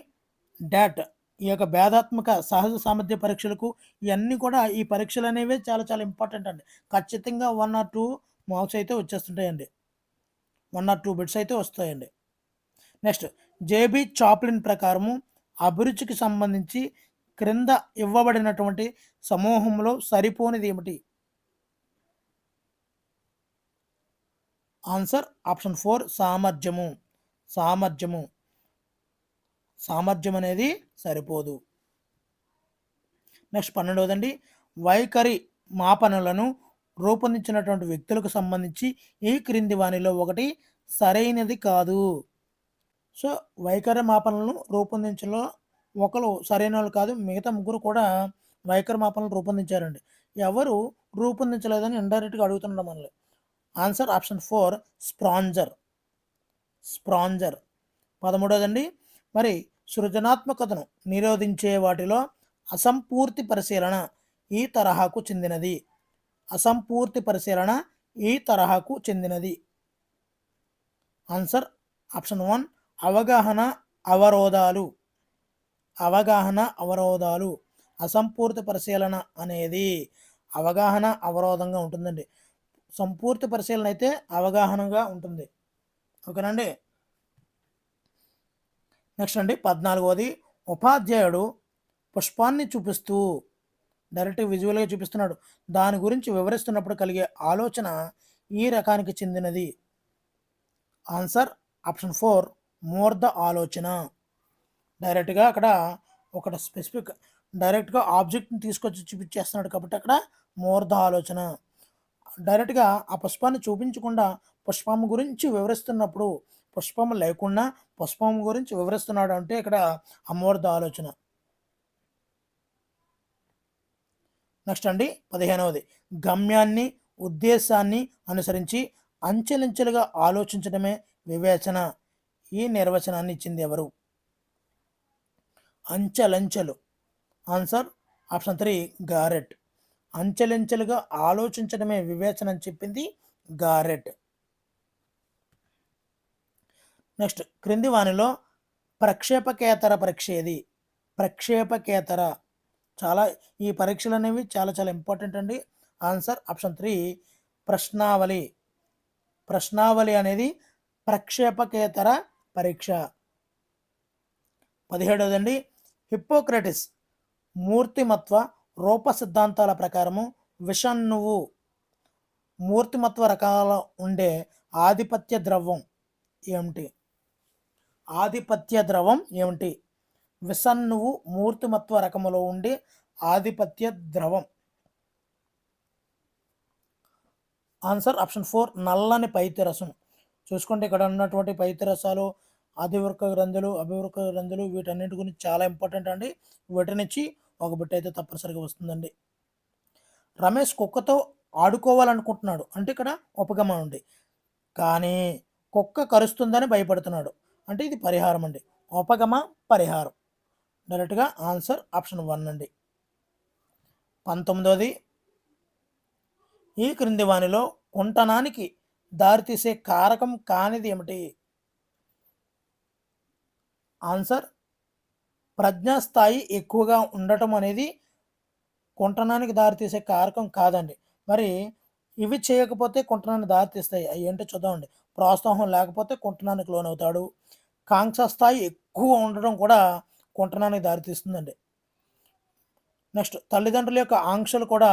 డాట్ ఈ యొక్క భేదాత్మక సహజ సామర్థ్య పరీక్షలకు ఇవన్నీ కూడా ఈ పరీక్షలు అనేవి చాలా చాలా ఇంపార్టెంట్ అండి. ఖచ్చితంగా 1 or 2 మార్క్స్ అయితే వచ్చేస్తుంటాయండి. 1 or 2 బిట్స్ అయితే వస్తాయండి. నెక్స్ట్ జేబీ చాప్లిన్ ప్రకారము అభిరుచికి సంబంధించి క్రింద ఇవ్వబడినటువంటి సమూహంలో సరిపోనిది ఏమిటి? ఆన్సర్ ఆప్షన్ 4 సామర్థ్యం అనేది సరిపోదు. నెక్స్ట్ 12వదండి, వైఖరి మాపనలను రూపొందించినటువంటి వ్యక్తులకు సంబంధించి ఈ క్రింది వానిలో ఒకటి సరైనది కాదు. సో వైఖరి మాపనలను రూపొందించలో ఒకరు సరైన వాళ్ళు కాదు, మిగతా ముగ్గురు కూడా వైఖరి మాపనలు రూపొందించారండి. ఎవరు రూపొందించలేదని ఇండైరెక్ట్గా అడుగుతున్నాడు మనల్ని. Answer option 4 స్ప్రాంజర్. 13వదండి, మరి సృజనాత్మకతను నిరోధించే వాటిలో అసంపూర్తి పరిశీలన ఈ తరహాకు చెందినది. ఆన్సర్ ఆప్షన్ 1 అవగాహన అవరోధాలు. అసంపూర్తి పరిశీలన అనేది అవగాహన అవరోధంగా ఉంటుందండి. సంపూర్తి పరిశీలన అయితే అవగాహనగా ఉంటుంది. ఓకేనండి. నెక్స్ట్ అండి 14వది, ఉపాధ్యాయుడు పుష్పాన్ని చూపిస్తూ డైరెక్ట్ విజువల్గా చూపిస్తున్నాడు. దాని గురించి వివరిస్తున్నప్పుడు కలిగే ఆలోచన ఈ రకానికి చెందినది. ఆన్సర్ ఆప్షన్ 4 మూర్ధ ఆలోచన. డైరెక్ట్గా అక్కడ ఒక స్పెసిఫిక్ డైరెక్ట్గా ఆబ్జెక్ట్ని తీసుకొచ్చి చూపించేస్తున్నాడు కాబట్టి అక్కడ మూర్ధ ఆలోచన. డైరెక్ట్గా ఆ పుష్పాన్ని చూపించకుండా పుష్పం గురించి వివరిస్తున్నప్పుడు పుష్పం లేకుండా పుష్పం గురించి వివరిస్తున్నాడు అంటే ఇక్కడ అమ్మవారితో ఆలోచన. నెక్స్ట్ అండి 15వది, గమ్యాన్ని ఉద్దేశాన్ని అనుసరించి అంచెలంచెలుగా ఆలోచించడమే వివేచన. ఈ నిర్వచనాన్ని ఇచ్చింది ఎవరు? అంచెలంచెలు. Answer option 3 Garrett. అంచెలంచెలుగా ఆలోచించడమే వివేచన అని చెప్పింది గారెట్. నెక్స్ట్, క్రింది వానిలో ప్రక్షేపకేతర పరీక్ష ఏది? ప్రక్షేపకేతర. ఈ పరీక్షలు అనేవి చాలా చాలా ఇంపార్టెంట్ అండి. Answer option 3 ప్రశ్నావళి. ప్రశ్నావళి అనేది ప్రక్షేపకేతర పరీక్ష. 17వదండి, హిప్పోక్రటిస్ మూర్తిమత్వ రూప సిద్ధాంతాల ప్రకారము విషణువు మూర్తిమత్వ రకాల ఉండే ఆధిపత్య ద్రవం ఏమిటి? ఆధిపత్య ద్రవం ఏమిటి? విషణువు మూర్తిమత్వ రకములో ఉండే ఆధిపత్య ద్రవం. ఆన్సర్ ఆప్షన్ 4 నల్లని పైత్యరసం. చూసుకుంటే ఇక్కడ ఉన్నటువంటి పైత్యరసాలు ఆదివృక్క గ్రంథులు, అభివృక్క గ్రంథులు వీటన్నిటి గురించి చాలా ఇంపార్టెంట్ అండి. వీటినిచ్చి ఒక బిట్ అయితే తప్పనిసరిగా వస్తుందండి. రమేష్ కుక్కతో ఆడుకోవాలనుకుంటున్నాడు అంటే ఇక్కడ ఉపగమనం ఉంది, కానీ కుక్క కరుస్తుందని భయపడుతున్నాడు అంటే ఇది పరిహారం అండి. ఉపగమ పరిహారం. డైరెక్ట్గా ఆన్సర్ ఆప్షన్ 1 అండి. 19వది, ఈ క్రింది వానిలో కుంటనానికి దారితీసే కారకం కానిది ఏమిటి? ఆన్సర్ ప్రజ్ఞాస్థాయి ఎక్కువగా ఉండటం అనేది కుంటనానికి దారితీసే కారకం కాదండి. మరి ఇవి చేయకపోతే కుంటనానికి దారితీస్తాయి. అవి ఏంటో చూద్దామండి. ప్రోత్సాహం లేకపోతే కుంటనానికి లోనవుతాడు. కాంక్ష స్థాయి ఎక్కువ ఉండడం కూడా కుంటనానికి దారితీస్తుందండి. నెక్స్ట్, తల్లిదండ్రుల యొక్క ఆంక్షలు కూడా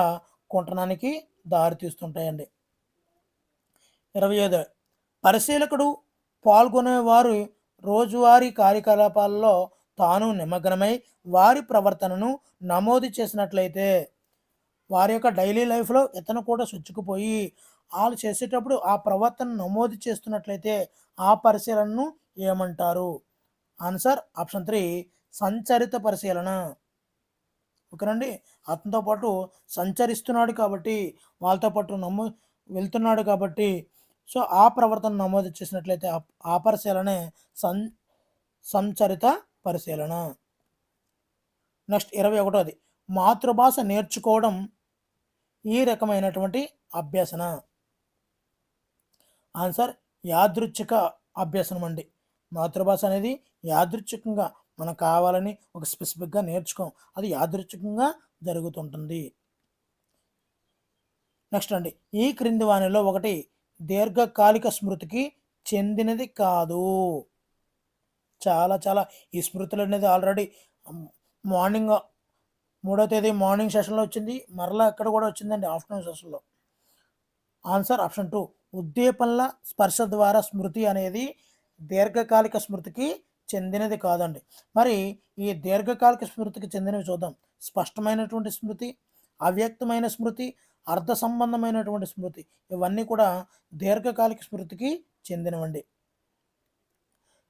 కుంటనానికి దారితీస్తుంటాయండి. 25, పరిశీలకుడు పాల్గొనేవారు రోజువారీ కార్యకలాపాల్లో తాను నిమగ్నమై వారి ప్రవర్తనను నమోదు చేసినట్లయితే, వారి యొక్క డైలీ లైఫ్లో ఇతను కూడా చొచ్చుకుపోయి వాళ్ళు చేసేటప్పుడు ఆ ప్రవర్తన నమోదు చేస్తున్నట్లయితే ఆ పరిశీలనను ఏమంటారు? ఆన్సర్ ఆప్షన్ 3 సంచరిత పరిశీలన. ఓకేనండి. అతనితో పాటు సంచరిస్తున్నాడు కాబట్టి, వాళ్ళతో పాటు వెళ్తున్నాడు కాబట్టి, సో ఆ ప్రవర్తన నమోదు చేసినట్లయితే ఆ పరిశీలనే సంచరిత పరిశీలన. నెక్స్ట్ 21వది, మాతృభాష నేర్చుకోవడం ఈ రకమైనటువంటి అభ్యసన. ఆన్సర్ యాదృచ్ఛిక అభ్యసనం అండి. మాతృభాష అనేది యాదృచ్ఛికంగా మనకు కావాలని ఒక స్పెసిఫిక్గా నేర్చుకోం, అది యాదృచ్ఛికంగా జరుగుతుంటుంది. నెక్స్ట్ అండి, ఈ క్రింది వానిలో ఒకటి దీర్ఘకాలిక స్మృతికి చెందినది కాదు. చాలా చాలా ఈ స్మృతులు అనేది ఆల్రెడీ మార్నింగ్ 3వ తేదీ మార్నింగ్ సెషన్లో వచ్చింది, మరలా ఇక్కడ కూడా వచ్చిందండి ఆఫ్టర్నూన్ సెషన్లో. ఆన్సర్ ఆప్షన్ 2 ఉద్దీపనల స్పర్శ ద్వారా స్మృతి అనేది దీర్ఘకాలిక స్మృతికి చెందినది కాదండి. మరి ఈ దీర్ఘకాలిక స్మృతికి చెందినవి చూద్దాం. స్పష్టమైనటువంటి స్మృతి, అవ్యక్తమైన స్మృతి, అర్థ సంబంధమైనటువంటి స్మృతి, ఇవన్నీ కూడా దీర్ఘకాలిక స్మృతికి చెందినవండి.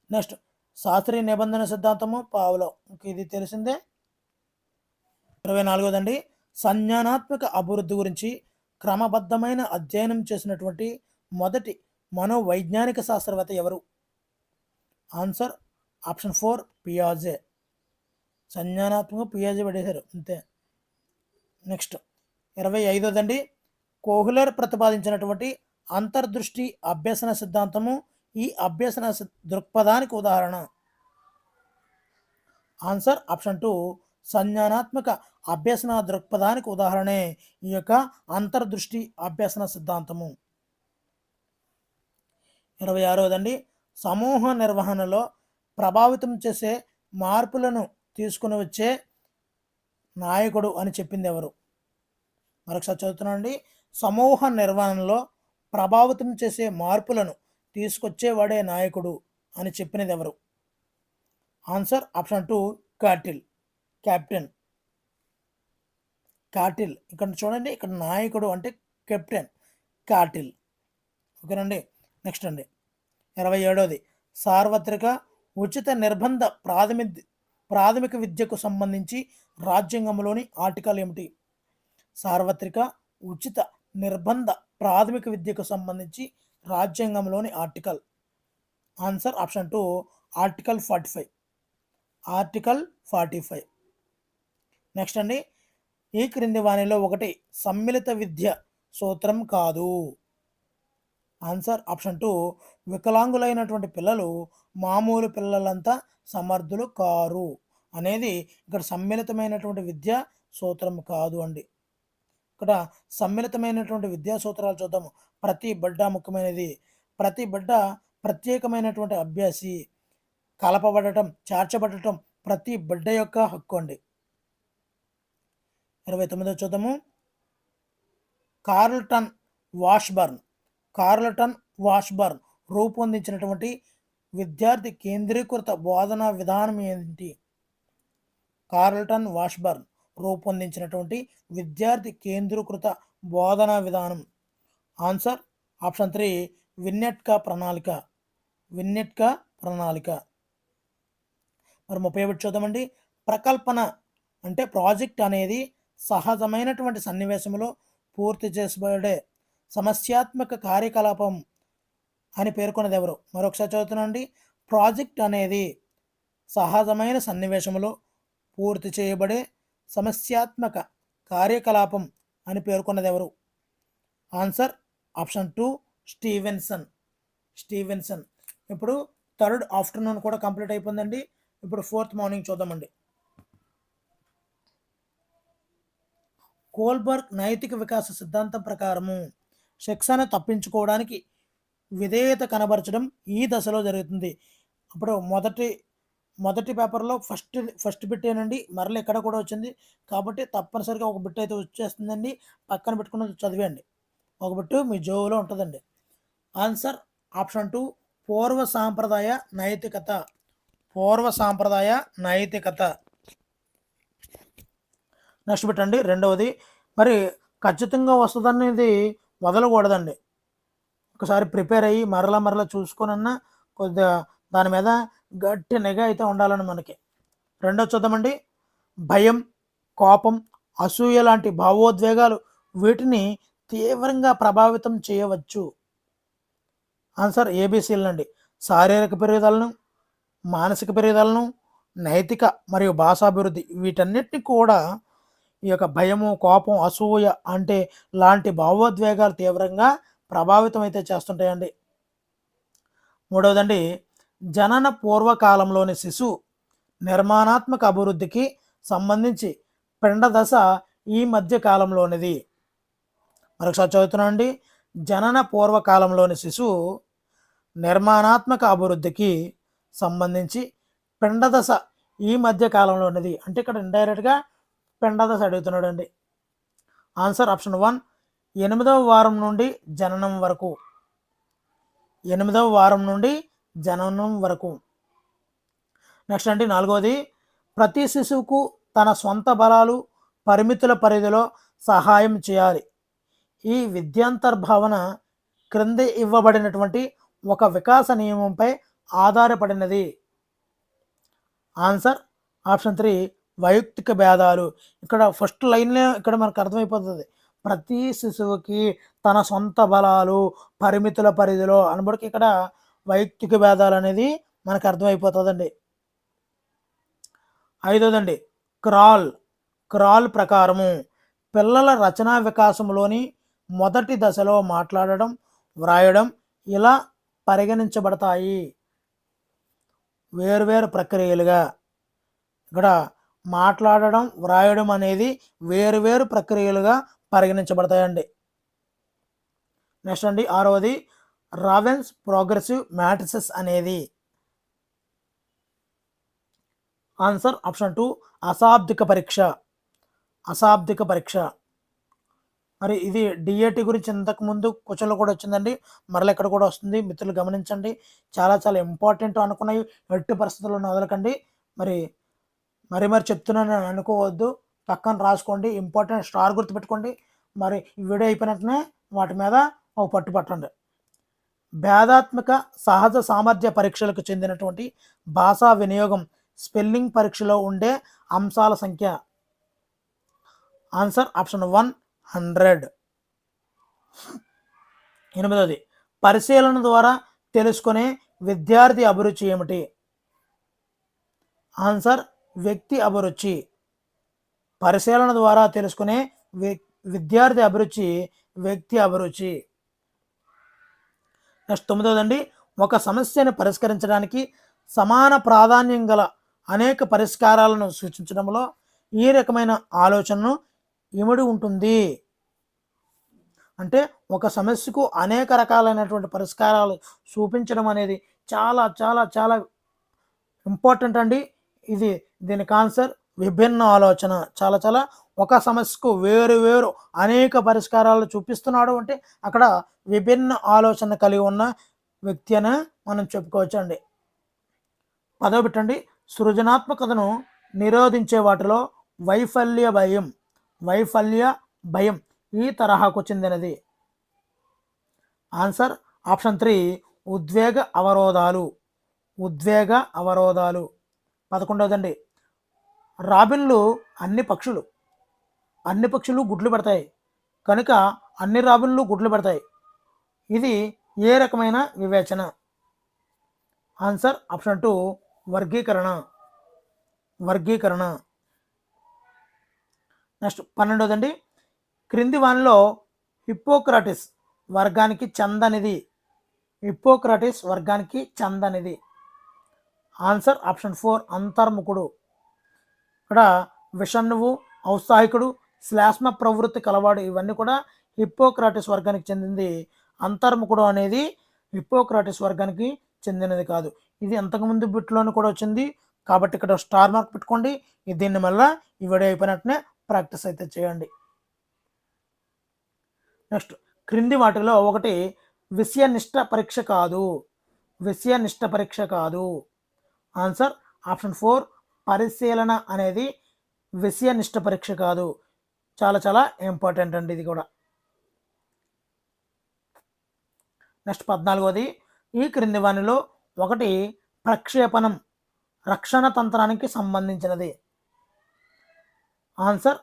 నెక్స్ట్, శాస్త్రీయ నిబంధన సిద్ధాంతము పావులో, ఇది తెలిసిందే. 24వదండి, సంజ్ఞానాత్మక అభివృద్ధి గురించి క్రమబద్ధమైన అధ్యయనం చేసినటువంటి మొదటి మనోవైజ్ఞానిక శాస్త్రవేత్త ఎవరు? Answer option 4 పియాజే. సంజ్ఞానాత్మక పియాజే పడేశారు అంతే. నెక్స్ట్ 25వదండి, కోహ్లర్ ప్రతిపాదించినటువంటి అంతర్దృష్టి అభ్యసన సిద్ధాంతము ఈ అభ్యసన దృక్పథానికి ఉదాహరణ. ఆన్సర్ ఆప్షన్ 2 సంజ్ఞానాత్మక అభ్యసన దృక్పథానికి ఉదాహరణే ఈ యొక్క అంతర్దృష్టి అభ్యసన సిద్ధాంతము. 26వదండి, సమూహ నిర్వహణలో ప్రభావితం చేసే మార్పులను తీసుకుని వచ్చే నాయకుడు అని చెప్పింది ఎవరు? మరొకసారి చదువుతున్నానండి. సమూహ నిర్వహణలో ప్రభావితం చేసే మార్పులను తీసుకొచ్చేవాడే నాయకుడు అని చెప్పినది ఎవరు? Answer option 2 captain. కాటిల్. ఇక్కడ చూడండి, ఇక్కడ నాయకుడు అంటే కెప్టెన్ కాటిల్. ఓకేనండి. నెక్స్ట్ అండి 27వది, సార్వత్రిక ఉచిత నిర్బంధ ప్రాథమిక విద్యకు సంబంధించి రాజ్యాంగంలోని ఆర్టికల్ ఏమిటి? సార్వత్రిక ఉచిత నిర్బంధ ప్రాథమిక విద్యకు సంబంధించి రాజ్యాంగంలోని article. Answer option 2 article 45. Article 45. Next అండి, ఈ క్రింది వాణిలో ఒకటి సమ్మిళిత విద్య సూత్రం కాదు. ఆన్సర్ ఆప్షన్ 2 వికలాంగులైనటువంటి పిల్లలు మామూలు పిల్లలంతా సమర్థులు కారు అనేది ఇక్కడ సమ్మిళితమైనటువంటి విద్యా సూత్రం కాదు అండి. ఇక్కడ సమ్మిళితమైనటువంటి విద్యా సూత్రాలు చూద్దాము. ప్రతి బిడ్డ ముఖ్యమైనది. ప్రతి బిడ్డ ప్రత్యేకమైనటువంటి అభ్యాసి. కలపబడటం, చేర్చబడటం ప్రతి బిడ్డ యొక్క హక్కు అండి. 29 చూద్దాము. కార్ల్టన్ వాష్బర్న్ రూపొందించినటువంటి విద్యార్థి కేంద్రీకృత బోధనా విధానం ఏంటి? కార్ల్టన్ వాష్బర్న్ రూపొందించినటువంటి విద్యార్థి కేంద్రీకృత బోధనా విధానం. ఆన్సర్ ఆప్షన్ 3 విన్నెట్కా ప్రణాళిక. మరి 31 చూద్దామండి. ప్రకల్పన అంటే ప్రాజెక్ట్ అనేది సహజమైనటువంటి సన్నివేశంలో పూర్తి చేయబడే సమస్యాత్మక కార్యకలాపం అని పేర్కొన్నది ఎవరు? మరొకసారి చదువుతున్నాండి. ప్రాజెక్ట్ అనేది సహజమైన సన్నివేశంలో పూర్తి చేయబడే సమస్యాత్మక కార్యకలాపం అని పేర్కొన్నది ఎవరు? Answer option 2 Stevenson. ఇప్పుడు థర్డ్ ఆఫ్టర్నూన్ కూడా కంప్లీట్ అయిపోయిందండి. ఇప్పుడు ఫోర్త్ మార్నింగ్ చూద్దామండి. కోల్బర్గ్ నైతిక వికాస సిద్ధాంతం ప్రకారము శిక్షణ తప్పించుకోవడానికి విధేయత కనబరచడం ఈ దశలో జరుగుతుంది. అప్పుడు మొదటి పేపర్లో ఫస్ట్ బిట్ ఏనండి, మరలా ఇక్కడ కూడా వచ్చింది కాబట్టి తప్పనిసరిగా ఒక బిట్ అయితే వచ్చేస్తుందండి. పక్కన పెట్టుకుని చదివేయండి. ఒక బిట్టు మీ జోబులో ఉంటుందండి. ఆన్సర్ ఆప్షన్ 2 పూర్వ సాంప్రదాయ నైతికత. నెక్స్ట్ బిట్ అండి, రెండవది. మరి ఖచ్చితంగా వస్తుందనేది వదలకూడదండి. ఒకసారి ప్రిపేర్ అయ్యి మరలా చూసుకొనన్నా కొద్దిగా దాని మీద గట్టి నిఘా అయితే ఉండాలని మనకి. రెండోది చూద్దామండి. భయం, కోపం, అసూయ లాంటి భావోద్వేగాలు వీటిని తీవ్రంగా ప్రభావితం చేయవచ్చు. ఆన్సర్ ఏబిసిలండి. శారీరక పెరుగుదలను, మానసిక పెరుగుదలను, నైతిక మరియు భాషాభివృద్ధి వీటన్నిటిని కూడా ఈ యొక్క భయము, కోపం, అసూయ అంటే లాంటి భావోద్వేగాలు తీవ్రంగా ప్రభావితం అయితే చేస్తుంటాయండి. మూడవదండి, జనన పూర్వకాలంలోని శిశువు నిర్మాణాత్మక అభివృద్ధికి సంబంధించి పిండ దశ ఈ మధ్య కాలంలోనిది. మరొకసారి చదువుతున్నానండి. జనన పూర్వకాలంలోని శిశువు నిర్మాణాత్మక అభివృద్ధికి సంబంధించి పిండ దశ ఈ మధ్య కాలంలోనిది. అంటే ఇక్కడ ఇండైరెక్ట్గా పిండ దశ అడుగుతున్నాడు అండి. ఆన్సర్ ఆప్షన్ 1 8వ వారం నుండి జననం వరకు. 8వ వారం నుండి జననం వరకు. నెక్స్ట్ అండి, నాలుగవది. ప్రతి శిశువుకు తన సొంత బలాలు, పరిమితుల పరిధిలో సహాయం చేయాలి. ఈ విద్యాంతర్భావన క్రింద ఇవ్వబడినటువంటి ఒక వికాస నియమంపై ఆధారపడినది. ఆన్సర్ ఆప్షన్ 3 వైయక్తిక భేదాలు. ఇక్కడ ఫస్ట్ లైన్లో ఇక్కడ మనకు అర్థమైపోతుంది. ప్రతి శిశువుకి తన సొంత బలాలు, పరిమితుల పరిధిలో అనబడికి ఇక్కడ వైయక్తిక భేదాలు అనేది మనకు అర్థమైపోతుందండి. ఐదోదండి, క్రాల్ ప్రకారము పిల్లల రచనా వికాసంలోని మొదటి దశలో మాట్లాడడం, వ్రాయడం ఇలా పరిగణించబడతాయి. వేరువేరు ప్రక్రియలుగా ఇక్కడ మాట్లాడడం, వ్రాయడం అనేది వేరువేరు ప్రక్రియలుగా పరిగణించబడతాయండి. నెక్స్ట్ అండి, ఆరవది. రావెన్స్ ప్రోగ్రెసివ్ మ్యాట్రిసెస్ అనేది. ఆన్సర్ ఆప్షన్ 2 అశాబ్దిక పరీక్ష. మరి ఇది డిఏటి గురించి ఇంతకుముందు క్వశ్చన్లో కూడా వచ్చిందండి, మరలా ఇక్కడ కూడా వస్తుంది. మిత్రులు గమనించండి, చాలా ఇంపార్టెంట్ అనుకున్నవి ఎట్టి పరిస్థితుల్లో వదలకండి. మరి చెప్తున్నాను అనుకోవద్దు, పక్కన రాసుకోండి. ఇంపార్టెంట్ స్టార్ గుర్తు పెట్టుకోండి. మరి ఈ వీడియో అయిపోయినట్టునే వాటి మీద ఒక పట్టు పట్టండి. భేదాత్మక సహజ సామర్థ్య పరీక్షలకు చెందినటువంటి భాషా వినియోగం స్పెల్లింగ్ పరీక్షలో ఉండే అంశాల సంఖ్య. Answer option 100. 8. పరిశీలన ద్వారా తెలుసుకునే విద్యార్థి అభిరుచి ఏమిటి? ఆన్సర్ వ్యక్తి అభిరుచి. పరిశీలన ద్వారా తెలుసుకునే విద్యార్థి అభిరుచి వ్యక్తి అభిరుచి. నెక్స్ట్ 9. ఒక సమస్యను పరిష్కరించడానికి సమాన ప్రాధాన్యం గల అనేక పరిష్కారాలను సూచించడంలో ఈ రకమైన ఆలోచనను ఇమిడి ఉంటుంది. అంటే ఒక సమస్యకు అనేక రకాలైనటువంటి పరిష్కారాలు చూపించడం అనేది చాలా చాలా చాలా ఇంపార్టెంట్ అండి. దీనికి ఆన్సర్ విభిన్న ఆలోచన. చాలా చాలా ఒక సమస్యకు వేరు వేరు అనేక పరిష్కారాలు చూపిస్తున్నాడు అంటే అక్కడ విభిన్న ఆలోచన కలిగి ఉన్న వ్యక్తి అని మనం చెప్పుకోవచ్చు అండి. 10. సృజనాత్మకతను నిరోధించే వాటిలో వైఫల్య భయం ఈ తరహాకు చెందినది. ఆన్సర్ ఆప్షన్ 3 ఉద్వేగ అవరోధాలు. 11. రాబిన్లు అన్ని పక్షులు గుడ్లు పెడతాయి కనుక అన్ని రాబిన్లు గుడ్లు పెడతాయి. ఇది ఏ రకమైన వివేచన? ఆన్సర్ ఆప్షన్ 2 వర్గీకరణ. నెక్స్ట్ 12. క్రింది వానిలో హిప్పోక్రటిస్ వర్గానికి చెందనిది. Answer option 4 అంతర్ముఖుడు. ఇక్కడ విషణ్ణువు, ఔత్సాహికుడు, శ్లాష్మ ప్రవృత్తి కలవాడు ఇవన్నీ కూడా హిప్పోక్రటిస్ వర్గానికి చెందింది. అంతర్ముఖుడు అనేది హిప్పోక్రటిస్ వర్గానికి చెందినది కాదు. ఇది అంతకుముందు బిట్లోనే కూడా వచ్చింది కాబట్టి ఇక్కడ స్టార్ మార్క్ పెట్టుకోండి. దీన్ని మళ్ళీ ఈ వీడియో అయిపోయినట్టునే ప్రాక్టీస్ అయితే చేయండి. నెక్స్ట్ క్రింది వాటిలో ఒకటి విషయనిష్ట పరీక్ష కాదు. ఆన్సర్ ఆప్షన్ 4 పరిశీలన అనేది విషయనిష్ట పరీక్ష కాదు. చాలా చాలా ఇంపార్టెంట్ అండి ఇది కూడా. నెక్స్ట్ 14. ఈ క్రింది వానిలో ఒకటి ప్రక్షేపణం రక్షణ తంత్రానికి సంబంధించినది. ఆన్సర్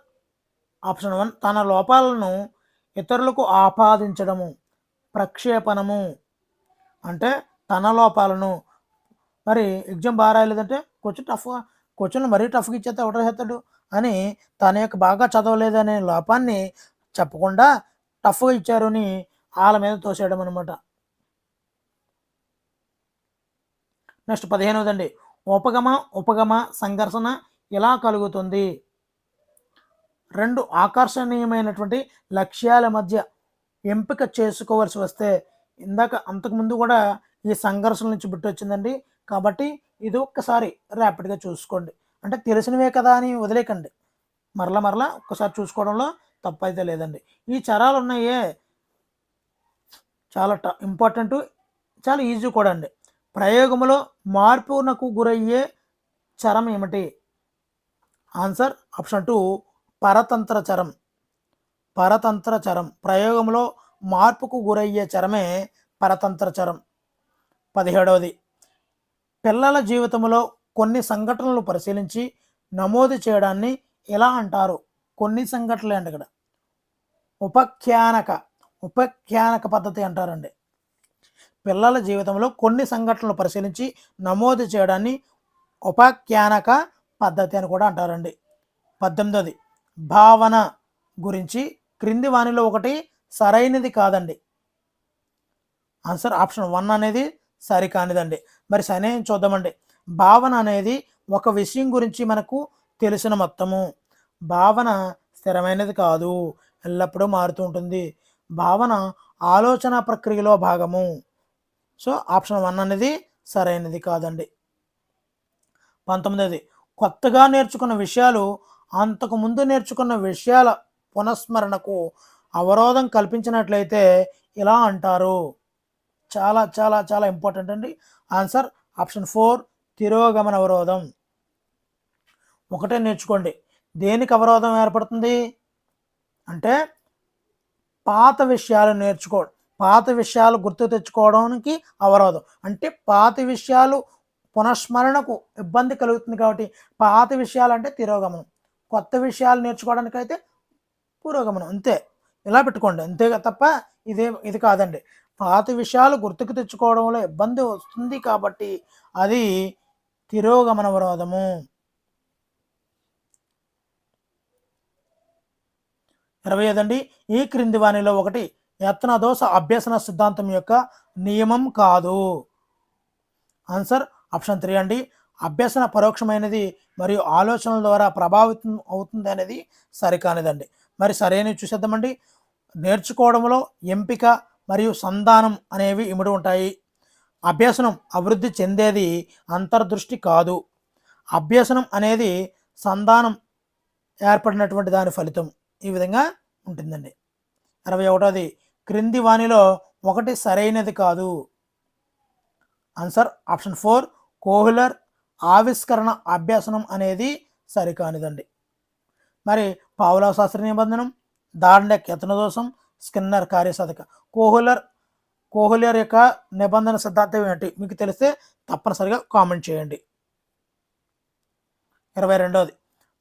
ఆప్షన్ 1 తన లోపాలను ఇతరులకు ఆపాదించడము. ప్రక్షేపణము అంటే తన లోపాలను, మరి ఎగ్జామ్ బాగా రాయలేదంటే క్వశ్చన్ మరీ టఫ్గా ఇచ్చేస్తే ఎవరు చేస్తాడు అని తన యొక్క బాగా చదవలేదనే లోపాన్ని చెప్పకుండా టఫ్గా ఇచ్చారు అని వాళ్ళ మీద తోసేయడం అనమాట. నెక్స్ట్ 15. ఉపగమ సంఘర్షణ ఎలా కలుగుతుంది? 2 ఆకర్షణీయమైనటువంటి లక్ష్యాల మధ్య ఎంపిక చేసుకోవాల్సి వస్తే అంతకుముందు కూడా ఈ సంఘర్షణ నుంచి బిట్టు వచ్చిందండి కాబట్టి ఇది ఒక్కసారి ర్యాపిడ్గా చూసుకోండి. అంటే తెలిసినవే కదా అని వదిలేకండి, మరలా ఒక్కసారి చూసుకోవడంలో తప్పైతే లేదండి. ఈ చరాలు ఉన్నాయే చాలా ఇంపార్టెంట్, చాలా ఈజీ కూడా అండి. ప్రయోగంలో మార్పునకు గురయ్యే చరం ఏమిటి? Answer option 2 పరతంత్ర చరం. ప్రయోగంలో మార్పుకు గురయ్యే చరమే పరతంత్ర చరం. 17. పిల్లల జీవితంలో కొన్ని సంఘటనలు పరిశీలించి నమోదు చేయడాన్ని ఎలా అంటారు? కొన్ని సంఘటనలే అండి ఇక్కడ. ఉపఖ్యానక పద్ధతి అంటారండి. పిల్లల జీవితంలో కొన్ని సంఘటనలు పరిశీలించి నమోదు చేయడాన్ని ఉపఖ్యానక పద్ధతి అని కూడా అంటారండి. 18. భావన గురించి క్రింది వానిలో ఒకటి సరైనది కాదండి. ఆన్సర్ ఆప్షన్ 1 అనేది సరికానిదండి. మరి సరైన చూద్దామండి. భావన అనేది ఒక విషయం గురించి మనకు తెలిసిన మొత్తము. భావన స్థిరమైనది కాదు, ఎల్లప్పుడూ మారుతూ ఉంటుంది. భావన ఆలోచన ప్రక్రియలో భాగము. సో ఆప్షన్ 1 అనేది సరైనది కాదండి. 19. కొత్తగా నేర్చుకున్న విషయాలు అంతకుముందు నేర్చుకున్న విషయాల పునఃస్మరణకు అవరోధం కల్పించినట్లయితే ఇలా అంటారు. చాలా చాలా చాలా ఇంపార్టెంట్ అండి. ఆన్సర్ ఆప్షన్ 4 తిరోగమన అవరోధం. ఒకటే నేర్చుకోండి. దేనికి అవరోధం ఏర్పడుతుంది అంటే పాత విషయాలు పాత విషయాలు గుర్తు తెచ్చుకోవడానికి అవరోధం. అంటే పాత విషయాలు పునఃస్మరణకు ఇబ్బంది కలుగుతుంది కాబట్టి పాత విషయాలు అంటే తిరోగమనం, కొత్త విషయాలు నేర్చుకోవడానికైతే పురోగమనం. అంతే, ఇలా పెట్టుకోండి, అంతే తప్ప ఇది కాదండి. పాత విషయాలు గుర్తుకు తెచ్చుకోవడంలో ఇబ్బంది వస్తుంది కాబట్టి అది తిరోగమన అవరోధము. 25 అండి, ఈ క్రింది వానిలో ఒకటి యత్నదోష అభ్యసన సిద్ధాంతం యొక్క నియమం కాదు. ఆన్సర్ ఆప్షన్ 3 అండి, అభ్యసన పరోక్షమైనది మరియు ఆలోచనల ద్వారా ప్రభావితం అవుతుంది అనేది సరికానిదండి. మరి సరైనవి చూసేద్దామండి. నేర్చుకోవడంలో ఎంపిక మరియు సంధానం అనేవి ఇమిడి ఉంటాయి. అభ్యసనం అభివృద్ధి చెందేది అంతర్దృష్టి కాదు. అభ్యసనం అనేది సంధానం ఏర్పడినటువంటి దాని ఫలితం. ఈ విధంగా ఉంటుందండి. 21ది, క్రింది వానిలో ఒకటి సరైనది కాదు. ఆన్సర్ ఆప్షన్ 4, కోహ్లర్ ఆవిష్కరణ అభ్యసనం అనేది సరికానిదండి. మరి పావులా శాస్త్ర నిబంధనం, దార్డెక్ యత్నదోషం, స్కిన్నర్ కార్యసాధక. కోహ్లర్ యొక్క నిబంధన సిద్ధాంతం ఏంటి మీకు తెలిస్తే తప్పనిసరిగా కామెంట్ చేయండి. 22ది,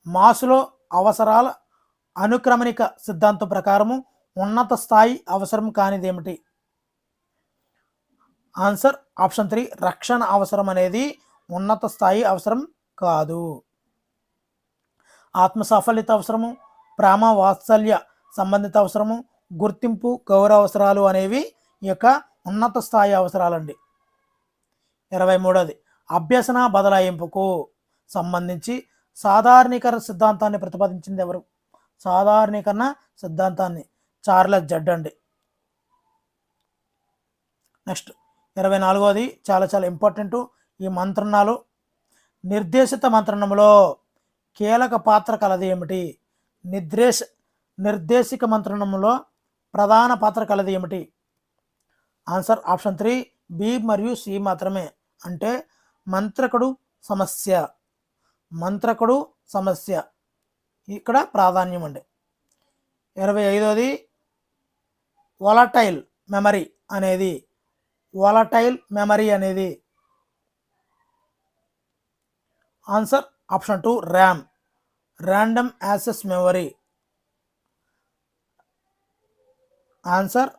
మాస్లో అవసరాల అనుక్రమణిక సిద్ధాంతం ప్రకారము ఉన్నత స్థాయి అవసరం కానిది ఏమిటి? ఆన్సర్ ఆప్షన్ 3, రక్షణ అవసరం అనేది ఉన్నత స్థాయి అవసరం కాదు. ఆత్మ సాఫల్యత అవసరము, ప్రేమ వాత్సల్య సంబంధిత అవసరము, గుర్తింపు గౌరవ అవసరాలు అనేవి ఈ యొక్క ఉన్నత స్థాయి అవసరాలండి. 23ది, అభ్యసన బదలాయింపుకు సంబంధించి సాధారణీకరణ సిద్ధాంతాన్ని ప్రతిపాదించింది ఎవరు? సాధారణీకరణ సిద్ధాంతాన్ని చార్లెస్ జడ్ అండి. నెక్స్ట్ 24ది చాలా చాలా ఇంపార్టెంట్. ఈ మంత్రణాలు నిర్దేశిత మంత్రణంలో కీలక పాత్ర కలది ఏమిటి? నిర్దేశిక మంత్రణంలో ప్రధాన పాత్ర కలది ఏమిటి? ఆన్సర్ ఆప్షన్ 3, బి మరియు సి మాత్రమే. అంటే మంత్రకుడు సమస్య ఇక్కడ ప్రాధాన్యం అండి. 25ది, వాలటైల్ మెమరీ అనేది answer option 2, RAM random access memory. Answer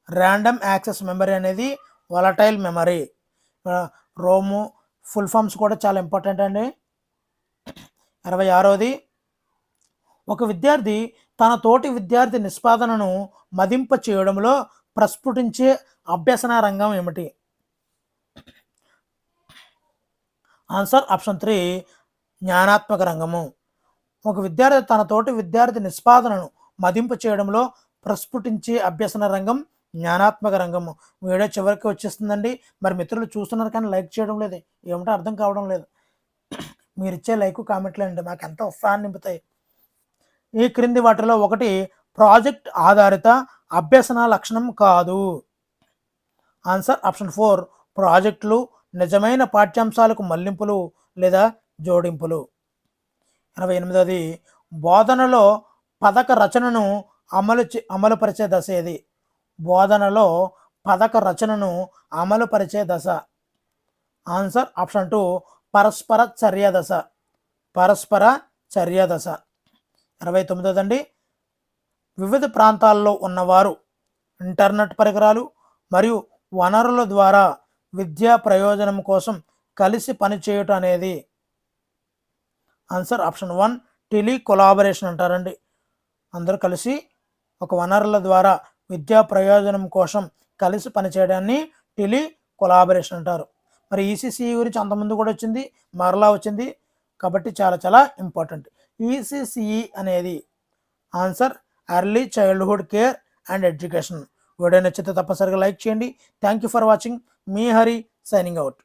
random access memory అనేది volatile memory. ROM full forms కూడా చాలా ఇంపార్టెంట్ అండి. 26ది, ఒక విద్యార్థి తన తోటి విద్యార్థి నిష్పాదనను మదింప చేయడంలో ప్రస్ఫుటించే అభ్యసన రంగం ఏమిటి? ఆన్సర్ ఆప్షన్ 3, జ్ఞానాత్మక రంగము. ఒక విద్యార్థి తన తోటి విద్యార్థి నిష్పాదనను మదింపు చేయడంలో ప్రస్ఫుటించే అభ్యసన రంగం జ్ఞానాత్మక రంగము. వీడియో చివరికి వచ్చేస్తుందండి. మరి మిత్రులు చూస్తున్నారు కానీ లైక్ చేయడం లేదు, ఏమిటో అర్థం కావడం లేదు. మీరు ఇచ్చే లైక్ కామెంట్లు అండి మాకు ఎంత ఉత్సాహాన్ని నింపుతాయి. ఈ క్రింది వాటిలో ఒకటి ప్రాజెక్ట్ ఆధారిత అభ్యసన లక్షణం కాదు. ఆన్సర్ ఆప్షన్ 4, ప్రాజెక్టులు నిజమైన పాఠ్యాంశాలకు మళ్లింపులు లేదా జోడింపులు. 28ది, బోధనలో పథక రచనను అమలుపరిచే దశ ఏది? బోధనలో పథక రచనను అమలుపరిచే దశ. ఆన్సర్ ఆప్షన్ 2, పరస్పర చర్య దశ. 29దండి, వివిధ ప్రాంతాల్లో ఉన్నవారు ఇంటర్నెట్ పరికరాలు మరియు వనరుల ద్వారా విద్యా ప్రయోజనం కోసం కలిసి పనిచేయటం అనేది. ఆన్సర్ ఆప్షన్ 1, టెలి కొలాబరేషన్ అంటారండి. అందరూ కలిసి ఒక వనరుల ద్వారా విద్యా ప్రయోజనం కోసం కలిసి పనిచేయడాన్ని టెలి కొలాబరేషన్ అంటారు. మరి ఈసీసీఈ గురించి అంతకుముందు కూడా వచ్చింది, మరలా వచ్చింది కాబట్టి చాలా చాలా ఇంపార్టెంట్. ఈసీసీఈ అనేది answer early childhood care and education. Video నచ్చితే తప్పనిసరిగా లైక్ చేయండి. Thank you for watching. Me Hari signing out.